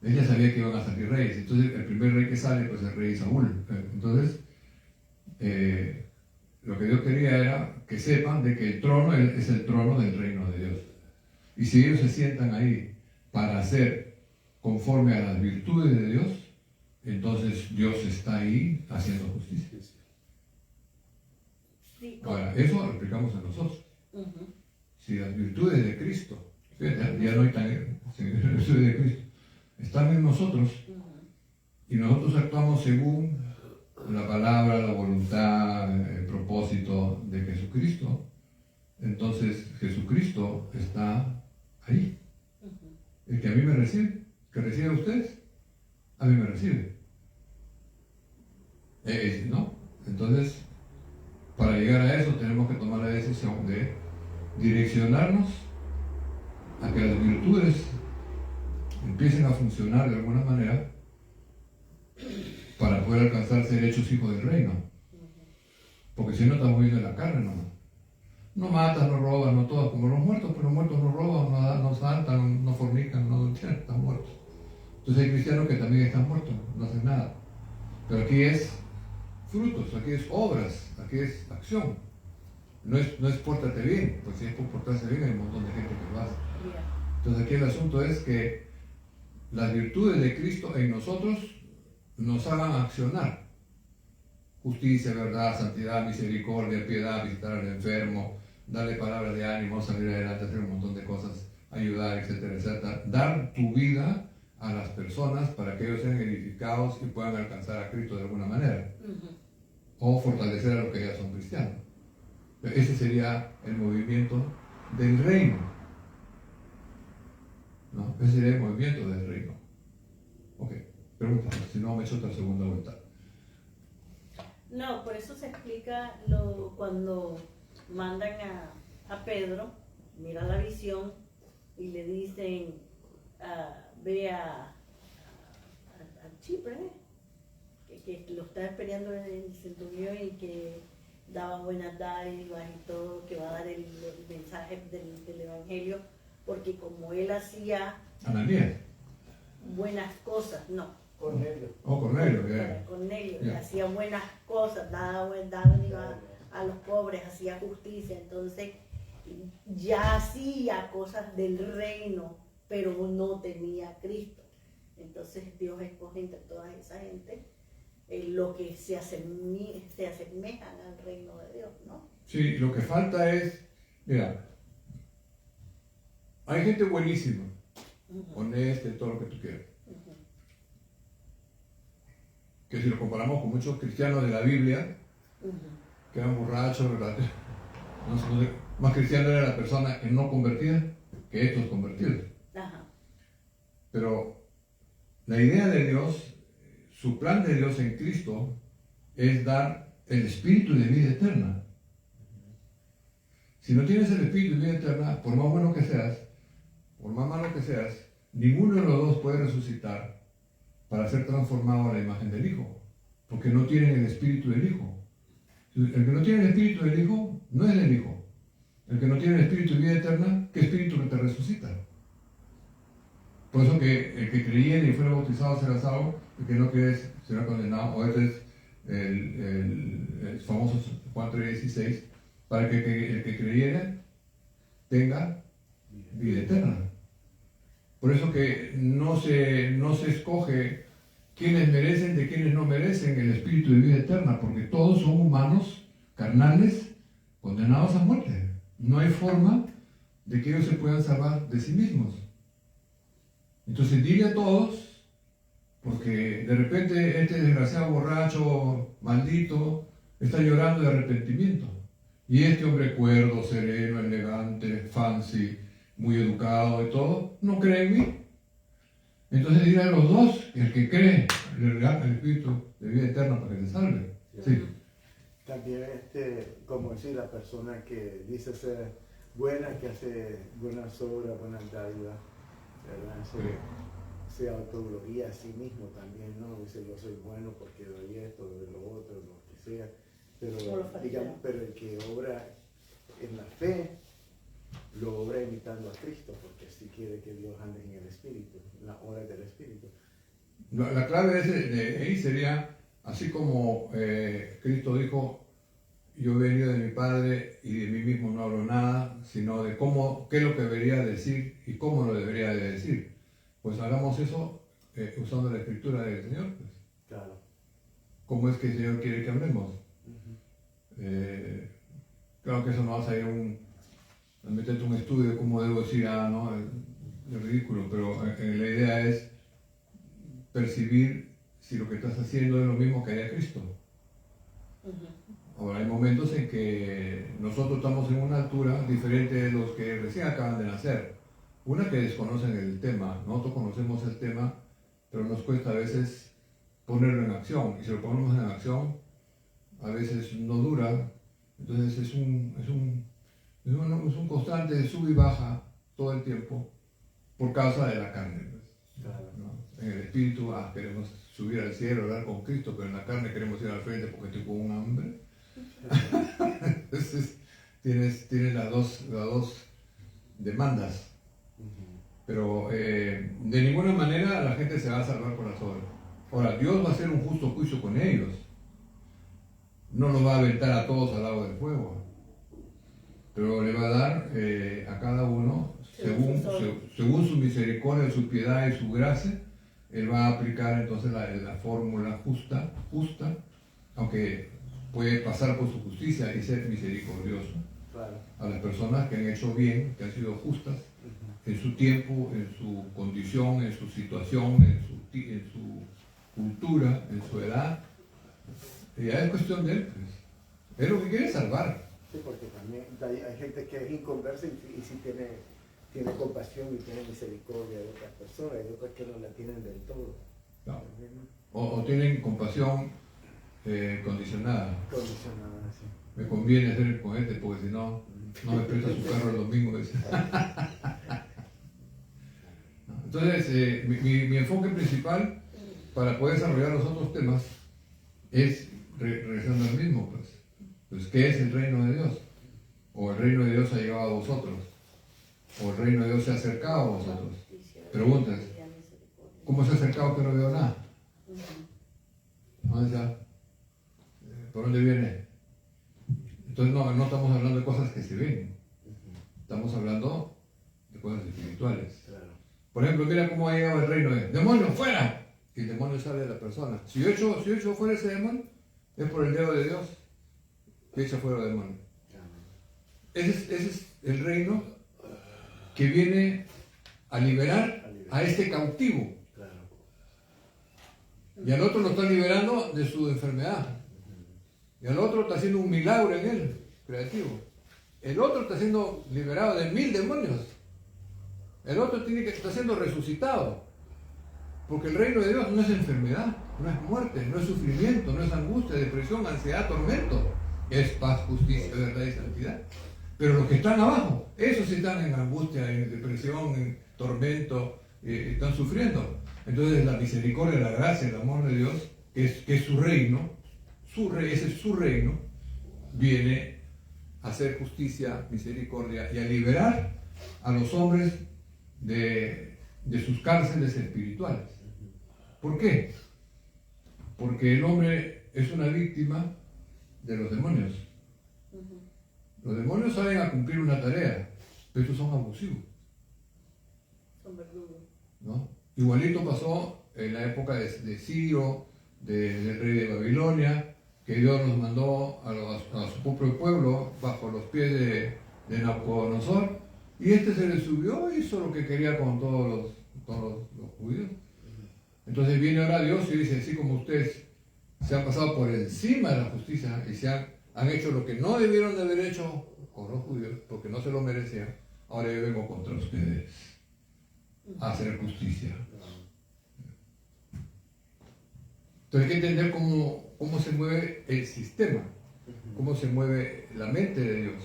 Él ya sabía que iban a salir reyes. Entonces el primer rey que sale pues es el rey Saúl. Entonces lo que Dios quería era que sepan de que el trono es el trono del reino de Dios. Y si ellos se sientan ahí para hacer conforme a las virtudes de Dios, entonces Dios está ahí haciendo justicia. Sí. Ahora, eso lo aplicamos a nosotros. Si las virtudes de Cristo, ya no hay tan virtudes de Cristo, están en nosotros, y nosotros actuamos según la palabra, la voluntad, el propósito de Jesucristo, entonces Jesucristo está ahí. El que a mí me recibe, que recibe a ustedes, a mí me recibe. ¿No? Entonces, para llegar a eso tenemos que tomar la decisión de direccionarnos a que las virtudes empiecen a funcionar de alguna manera para poder alcanzar ser hechos hijos del reino. Porque si no, estamos viendo en la carne nomás. No matas, no robas, no todas como los muertos, pero los muertos no roban, no saltan, no fornican, no están muertos. Entonces hay cristianos que también están muertos, no hacen nada. Pero aquí es frutos, aquí es obras, aquí es acción. No es pórtate bien, porque si es por portarse bien hay un montón de gente que lo hace. Entonces aquí el asunto es que las virtudes de Cristo en nosotros nos hagan accionar. Justicia, verdad, santidad, misericordia, piedad, visitar al enfermo, darle palabras de ánimo, salir adelante, hacer un montón de cosas, ayudar, etcétera, etcétera. Dar tu vida a las personas para que ellos sean edificados y puedan alcanzar a Cristo de alguna manera. O fortalecer a los que ya son cristianos. Ese sería el movimiento del reino. ¿No? Ese sería el movimiento del reino. Ok, pregunta, si no me he hecho otra segunda vuelta. No, por eso se explica cuando mandan a Pedro, mira la visión y le dicen, ve a Chipre, que lo está esperando en el centurión y que daba buenas dádivas y todo, que va a dar el mensaje del Evangelio, porque como él hacía Ananías. buenas cosas, no. Cornelio. Oh, Cornelio, Cornelio, yeah. hacía buenas cosas, daba dádiva a los pobres, hacía justicia, entonces ya hacía cosas del reino, pero no tenía a Cristo. Entonces Dios escoge entre toda esa gente lo que se asemejan al reino de Dios, ¿no? Sí, lo que falta es, mira, hay gente buenísima, honesta y todo lo que tú quieras. Que si lo comparamos con muchos cristianos de la Biblia, que eran borrachos, ¿verdad? No sé, más cristiano era la persona que no convertida que estos convertidos. Ajá. Pero la idea de Dios, su plan de Dios en Cristo, es dar el espíritu de vida eterna. Si no tienes el espíritu de vida eterna, por más bueno que seas, por más malo que seas, ninguno de los dos puede resucitar para ser transformado a la imagen del Hijo, porque no tienen el espíritu del Hijo. El que no tiene el espíritu del Hijo no es el Hijo. El que no tiene el espíritu de vida eterna, ¿qué espíritu que te resucita? Por eso que el que creyera y fuera bautizado será salvo, el que no cree será condenado. O este es el famoso Juan 3:16, para que el que creyera tenga vida eterna. Por eso que no se escoge quienes merecen de quienes no merecen el espíritu de vida eterna, porque todos son humanos, carnales, condenados a muerte. No hay forma de que ellos se puedan salvar de sí mismos. Entonces dile a todos, porque de repente este desgraciado borracho, maldito, está llorando de arrepentimiento. Y este hombre cuerdo, sereno, elegante, fancy, muy educado y todo, no cree en mí. Entonces dile a los dos, el que cree, le regala el espíritu de vida eterna para que se salve. Sí. También, como decir, la persona que dice ser buena, que hace buenas obras, buenas dádivas, ¿verdad? Se autogloría a sí mismo también, ¿no? Dice, yo soy bueno porque doy esto, doy lo otro, lo que sea. Pero, digamos, pero el que obra en la fe, lo obra imitando a Cristo, porque si quiere que Dios ande en el Espíritu, en las obras del Espíritu. La clave de ahí sería, así como Cristo dijo, yo he venido de mi Padre y de mí mismo no hablo nada, sino de qué es lo que debería decir y cómo lo debería de decir. Pues hagamos eso usando la escritura del Señor. Pues. Claro. ¿Cómo es que el Señor quiere que hablemos? Claro que eso no va a salir a meterte un estudio de cómo debo decir, no, es ridículo, pero la idea es percibir si lo que estás haciendo es lo mismo que haría Cristo. Ahora, hay momentos en que nosotros estamos en una altura diferente de los que recién acaban de nacer. Una que desconocen el tema, nosotros conocemos el tema, pero nos cuesta a veces ponerlo en acción. Y si lo ponemos en acción, a veces no dura. Entonces es un constante sub y baja todo el tiempo por causa de la carne. Pues, Claro. ¿no? En el espíritu queremos subir al cielo, hablar con Cristo, pero en la carne queremos ir al frente porque estoy con un hambre. Entonces tienes las dos demandas. Pero de ninguna manera la gente se va a salvar por las obras. Ahora, Dios va a hacer un justo juicio con ellos. No los va a aventar a todos al lago del fuego. Pero le va a dar a cada uno, según su misericordia, su piedad y su gracia, Él va a aplicar entonces la fórmula justa, aunque puede pasar por su justicia y ser misericordioso. Claro. A las personas que han hecho bien, que han sido justas, en su tiempo, en su condición, en su situación, en su cultura, en su edad. Y ya es cuestión de Él, pues. Él lo que quiere es salvar. Sí, porque también hay gente que es inconversa y sí tiene compasión y tiene misericordia de otras personas, y otras que no la tienen del todo. No. O tienen compasión condicionada. Condicionada, sí. Me conviene hacer con este porque si no me presta su carro el domingo. Entonces, mi enfoque principal para poder desarrollar los otros temas es regresando al mismo, pues, ¿qué es el reino de Dios? O el reino de Dios ha llegado a vosotros, o el reino de Dios se ha acercado a vosotros. Preguntas, ¿cómo se ha acercado que no veo nada? ¿Dónde está? ¿Por dónde viene? Entonces no estamos hablando de cosas que se ven, estamos hablando de cosas espirituales. Claro. Por ejemplo, mira cómo ha llegado el reino de ¡demonios, fuera! y el demonio sale de la persona. Si yo echo fuera ese demonio, es por el dedo de Dios que echa fuera el demonio. Ese es el reino que viene a liberar a este cautivo. Y al otro lo está liberando de su enfermedad. Y al otro está haciendo un milagro en él, creativo. El otro está siendo liberado de 1000 demonios. El otro está siendo resucitado. Porque el reino de Dios no es enfermedad, no es muerte, no es sufrimiento, no es angustia, depresión, ansiedad, tormento. Es paz, justicia, verdad y santidad. Pero los que están abajo, esos sí están en angustia, en depresión, en tormento, están sufriendo. Entonces la misericordia, la gracia, el amor de Dios, que es su reino, ese es su reino, viene a hacer justicia, misericordia y a liberar a los hombres de sus cárceles espirituales. ¿Por qué? Porque el hombre es una víctima de los demonios. Los demonios saben a cumplir una tarea, pero estos son abusivos. Son verdugos. ¿No? Igualito pasó en la época de Ciro, del rey de Babilonia, que Dios nos mandó a su propio pueblo bajo los pies de Nabucodonosor, y se le subió y hizo lo que quería con todos los judíos. Entonces viene ahora Dios y dice, así como ustedes se han pasado por encima de la justicia y han hecho lo que no debieron de haber hecho con los judíos, porque no se lo merecían, ahora yo vengo contra ustedes a hacer justicia. Entonces hay que entender cómo se mueve el sistema, cómo se mueve la mente de Dios.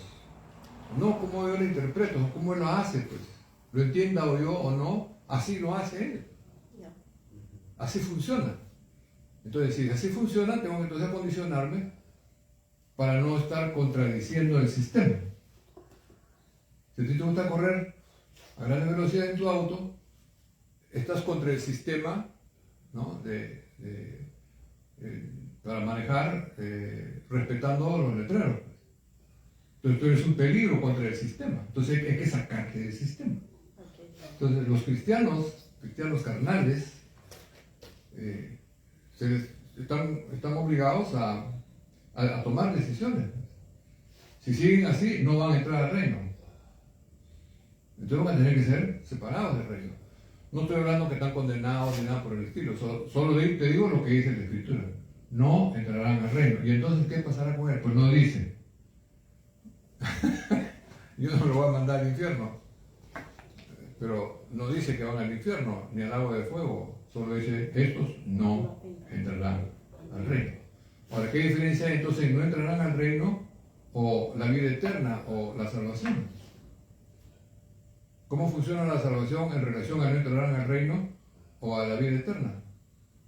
No cómo yo lo interpreto, cómo Él lo hace, pues. Lo entienda o yo o no, así lo hace Él. Así funciona. Entonces, si así funciona, tengo que entonces acondicionarme para no estar contradiciendo el sistema. Si a ti te gusta correr a gran velocidad en tu auto, estás contra el sistema, ¿no? Para manejar respetando los letreros. Entonces tú eres un peligro contra el sistema. Entonces hay que sacarte del sistema. Entonces los cristianos carnales, están obligados a tomar decisiones. Si siguen así, no van a entrar al reino. Entonces van a tener que ser separados del reino. No estoy hablando que están condenados ni nada por el estilo, solo te digo lo que dice la Escritura. No entrarán al reino. ¿Y entonces qué pasará con él? Pues no dice. Yo no lo voy a mandar al infierno. Pero no dice que van al infierno, ni al lago de fuego. Solo dice, estos no entrarán al reino. Ahora, ¿qué diferencia hay entonces? ¿No entrarán al reino o la vida eterna o la salvación? ¿Cómo funciona la salvación en relación a no entrar al reino o a la vida eterna?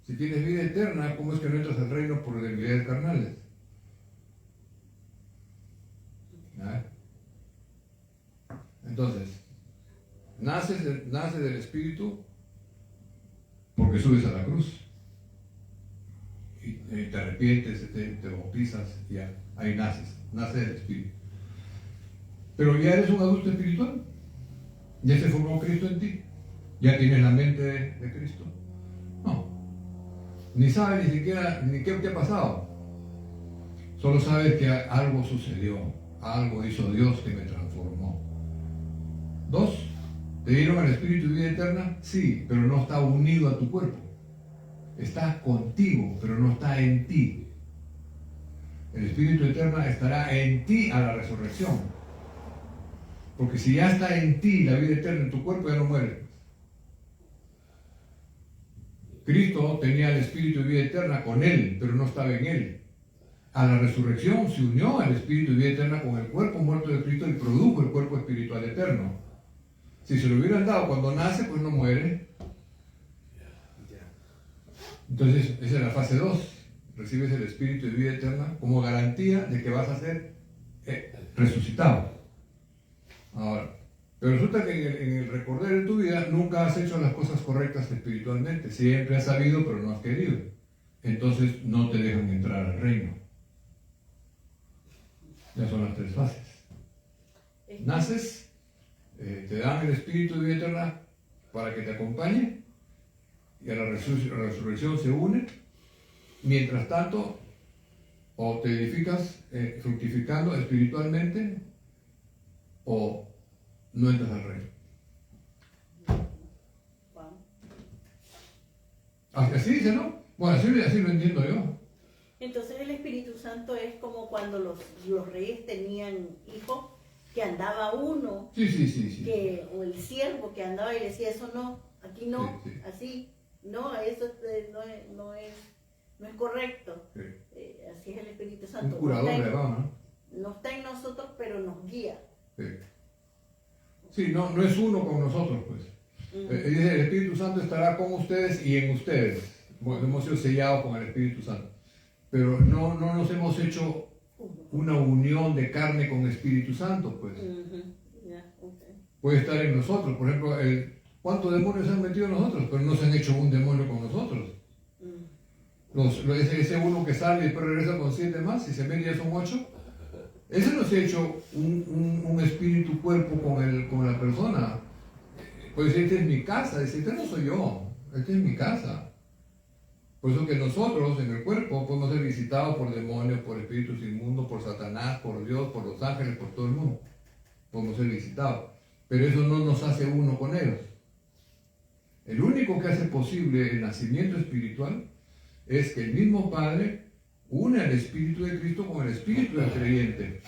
Si tienes vida eterna, ¿cómo es que no entras al reino por debilidades carnales? Entonces, naces del Espíritu porque subes a la cruz y te arrepientes, te bautizas y ya, ahí naces del Espíritu. Pero ya eres un adulto espiritual. ¿Ya se formó Cristo en ti? ¿Ya tienes la mente de Cristo? No. Ni sabes ni siquiera ni qué te ha pasado. Solo sabes que algo sucedió, algo hizo Dios que me transformó. 2. ¿Te dieron el Espíritu y vida eterna? Sí, pero no está unido a tu cuerpo. Está contigo, pero no está en ti. El Espíritu eterno estará en ti a la resurrección. Porque si ya está en ti la vida eterna en tu cuerpo, ya no mueres. Cristo tenía el Espíritu y vida eterna con él, pero no estaba en él. A la resurrección se unió al Espíritu y vida eterna con el cuerpo muerto de Cristo y produjo el cuerpo espiritual eterno. Si se lo hubieran dado cuando nace, pues no muere. Entonces, esa es la fase 2. Recibes el Espíritu y vida eterna como garantía de que vas a ser resucitado. Ahora, pero resulta que en el recorrer de tu vida nunca has hecho las cosas correctas espiritualmente. Siempre has sabido, pero no has querido. Entonces no te dejan entrar al reino. Ya son las 3 fases. Naces, te dan el Espíritu de vida eterna para que te acompañe y a la resurrección se une. Mientras tanto, o te edificas fructificando espiritualmente o no entras al reino. Wow. Así dice, ¿no? Bueno, así lo entiendo yo. Entonces el Espíritu Santo es como cuando los reyes tenían hijos, que andaba uno, Sí. o el siervo que andaba y decía, eso no, aquí no, Sí. así, no, eso no es correcto. Sí. Así es el Espíritu Santo. Un curador le va, ¿no? No está en nosotros, pero nos guía. Sí, no es uno con nosotros, pues. Dice, el Espíritu Santo estará con ustedes y en ustedes. Bueno, hemos sido sellados con el Espíritu Santo. Pero no nos hemos hecho una unión de carne con el Espíritu Santo, pues. Puede estar en nosotros. Por ejemplo, ¿cuántos demonios se han metido en nosotros? Pero no se han hecho un demonio con nosotros. Ese uno que sale y después regresa con 7 más y se mete ya son 8. Ese no se ha hecho un espíritu cuerpo con la persona. Puede decir, esta es mi casa. Dice, este no soy yo, esta es mi casa. Por eso que nosotros en el cuerpo podemos ser visitados por demonios, por espíritus inmundos, por Satanás, por Dios, por los ángeles, por todo el mundo. Podemos ser visitados. Pero eso no nos hace uno con ellos. El único que hace posible el nacimiento espiritual es que el mismo Padre une al Espíritu de Cristo con el Espíritu del creyente.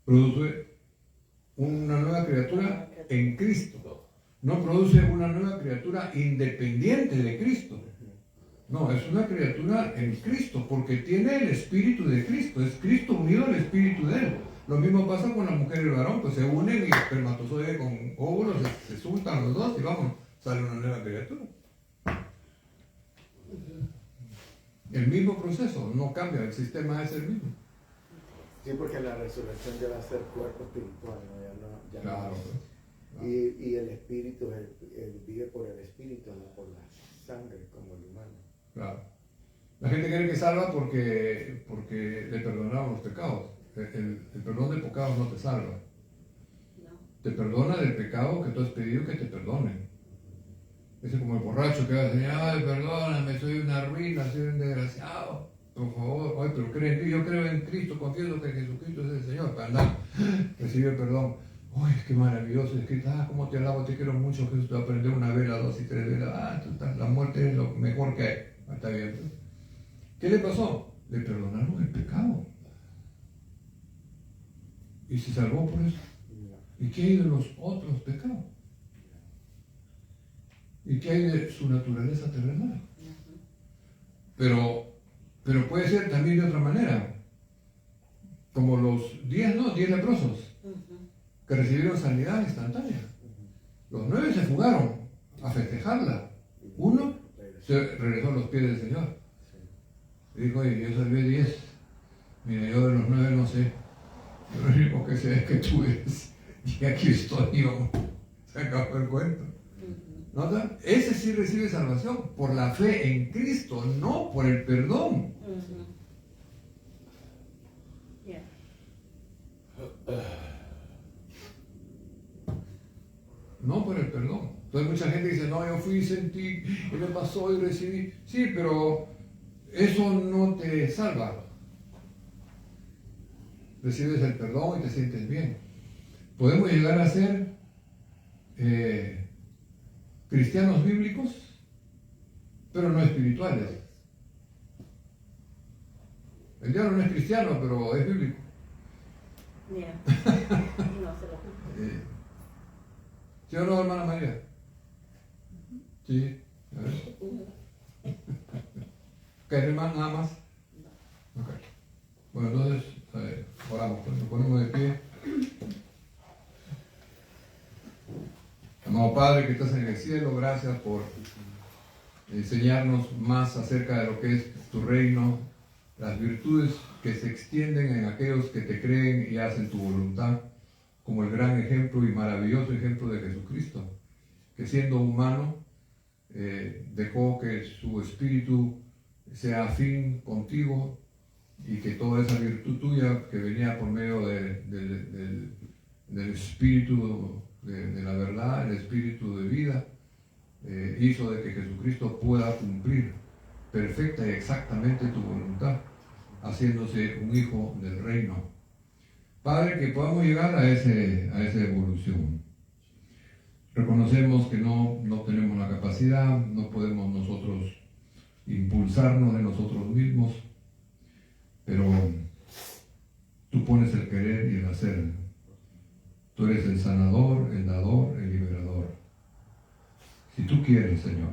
Produce una nueva criatura en Cristo. No produce una nueva criatura independiente de Cristo. No, es una criatura en Cristo, porque tiene el Espíritu de Cristo. Es Cristo unido al Espíritu de Él. Lo mismo pasa con la mujer y el varón, pues se unen y el espermatozoide con óvulos se juntan los dos y vamos, sale una nueva criatura. El mismo proceso, no cambia, el sistema es el mismo. Sí, porque la resurrección ya va a ser cuerpo espiritual, ¿no? Ya Claro. no. Y el espíritu, él vive por el espíritu, no por la sangre como el humano. Claro. La gente cree que salva porque le perdonaron los pecados. El perdón de pecados no te salva. No. Te perdona del pecado que tú has pedido que te perdonen. Es como el borracho que va a decir, ay, perdóname, soy una ruina, soy un desgraciado. Por favor, ay, pero cree en ti, yo creo en Cristo, confieso que Jesucristo es el Señor. Para andar, recibir perdón. Uy, qué maravilloso, es que, cómo te alabo, te quiero mucho, Jesús, te va a prender 1 vela, 2 y 3 velas. La muerte es lo mejor que hay. Está bien. ¿Qué le pasó? Le perdonaron el pecado. Y se salvó por eso. ¿Y qué hay de los otros pecados? ¿Y qué hay de su naturaleza terrenal? Pero puede ser también de otra manera. Como los 10 leprosos que recibieron sanidad instantánea. Los 9 se fugaron a festejarla. 1 se regresó a los pies del Señor. Y dijo, oye, yo salvé 10. Mira, yo de los 9 no sé. Lo único que sé es que tú eres. Y aquí estoy yo. Se acabó el cuento. ¿Notan? Ese sí recibe salvación por la fe en Cristo, no por el perdón. No por el perdón. Entonces mucha gente dice, no, yo fui y sentí, y me pasó y recibí. Sí, pero eso no te salva. Recibes el perdón y te sientes bien. Podemos llegar a ser cristianos bíblicos, pero no espirituales. El diablo no es cristiano, pero es bíblico. Yeah. No se lo ¿Sí o no, hermana María? Sí. A ver. ¿Qué hermano nada más? Ok. Bueno, entonces, oramos, pues, nos ponemos de pie. Amado Padre que estás en el cielo, gracias por enseñarnos más acerca de lo que es tu reino, las virtudes que se extienden en aquellos que te creen y hacen tu voluntad, como el gran ejemplo y maravilloso ejemplo de Jesucristo, que siendo humano dejó que su espíritu sea afín contigo y que toda esa virtud tuya que venía por medio del espíritu de la verdad, el espíritu de vida, hizo de que Jesucristo pueda cumplir perfecta y exactamente tu voluntad, haciéndose un hijo del reino. Padre, que podamos llegar a esa evolución. Reconocemos que no tenemos la capacidad, no podemos nosotros impulsarnos de nosotros mismos, pero tú pones el querer y el hacer. Tú eres el sanador, el dador, el liberador. Si tú quieres, Señor,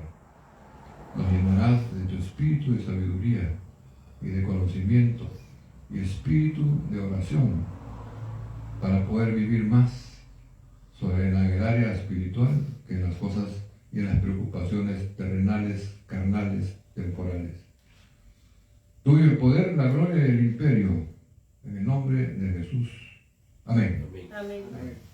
nos llenarás de tu espíritu de sabiduría y de conocimiento y espíritu de oración para poder vivir más en el área espiritual que en las cosas y en las preocupaciones terrenales, carnales, temporales. Tuyo el poder, la gloria y el imperio, en el nombre de Jesús. Amén. Amén. Amén.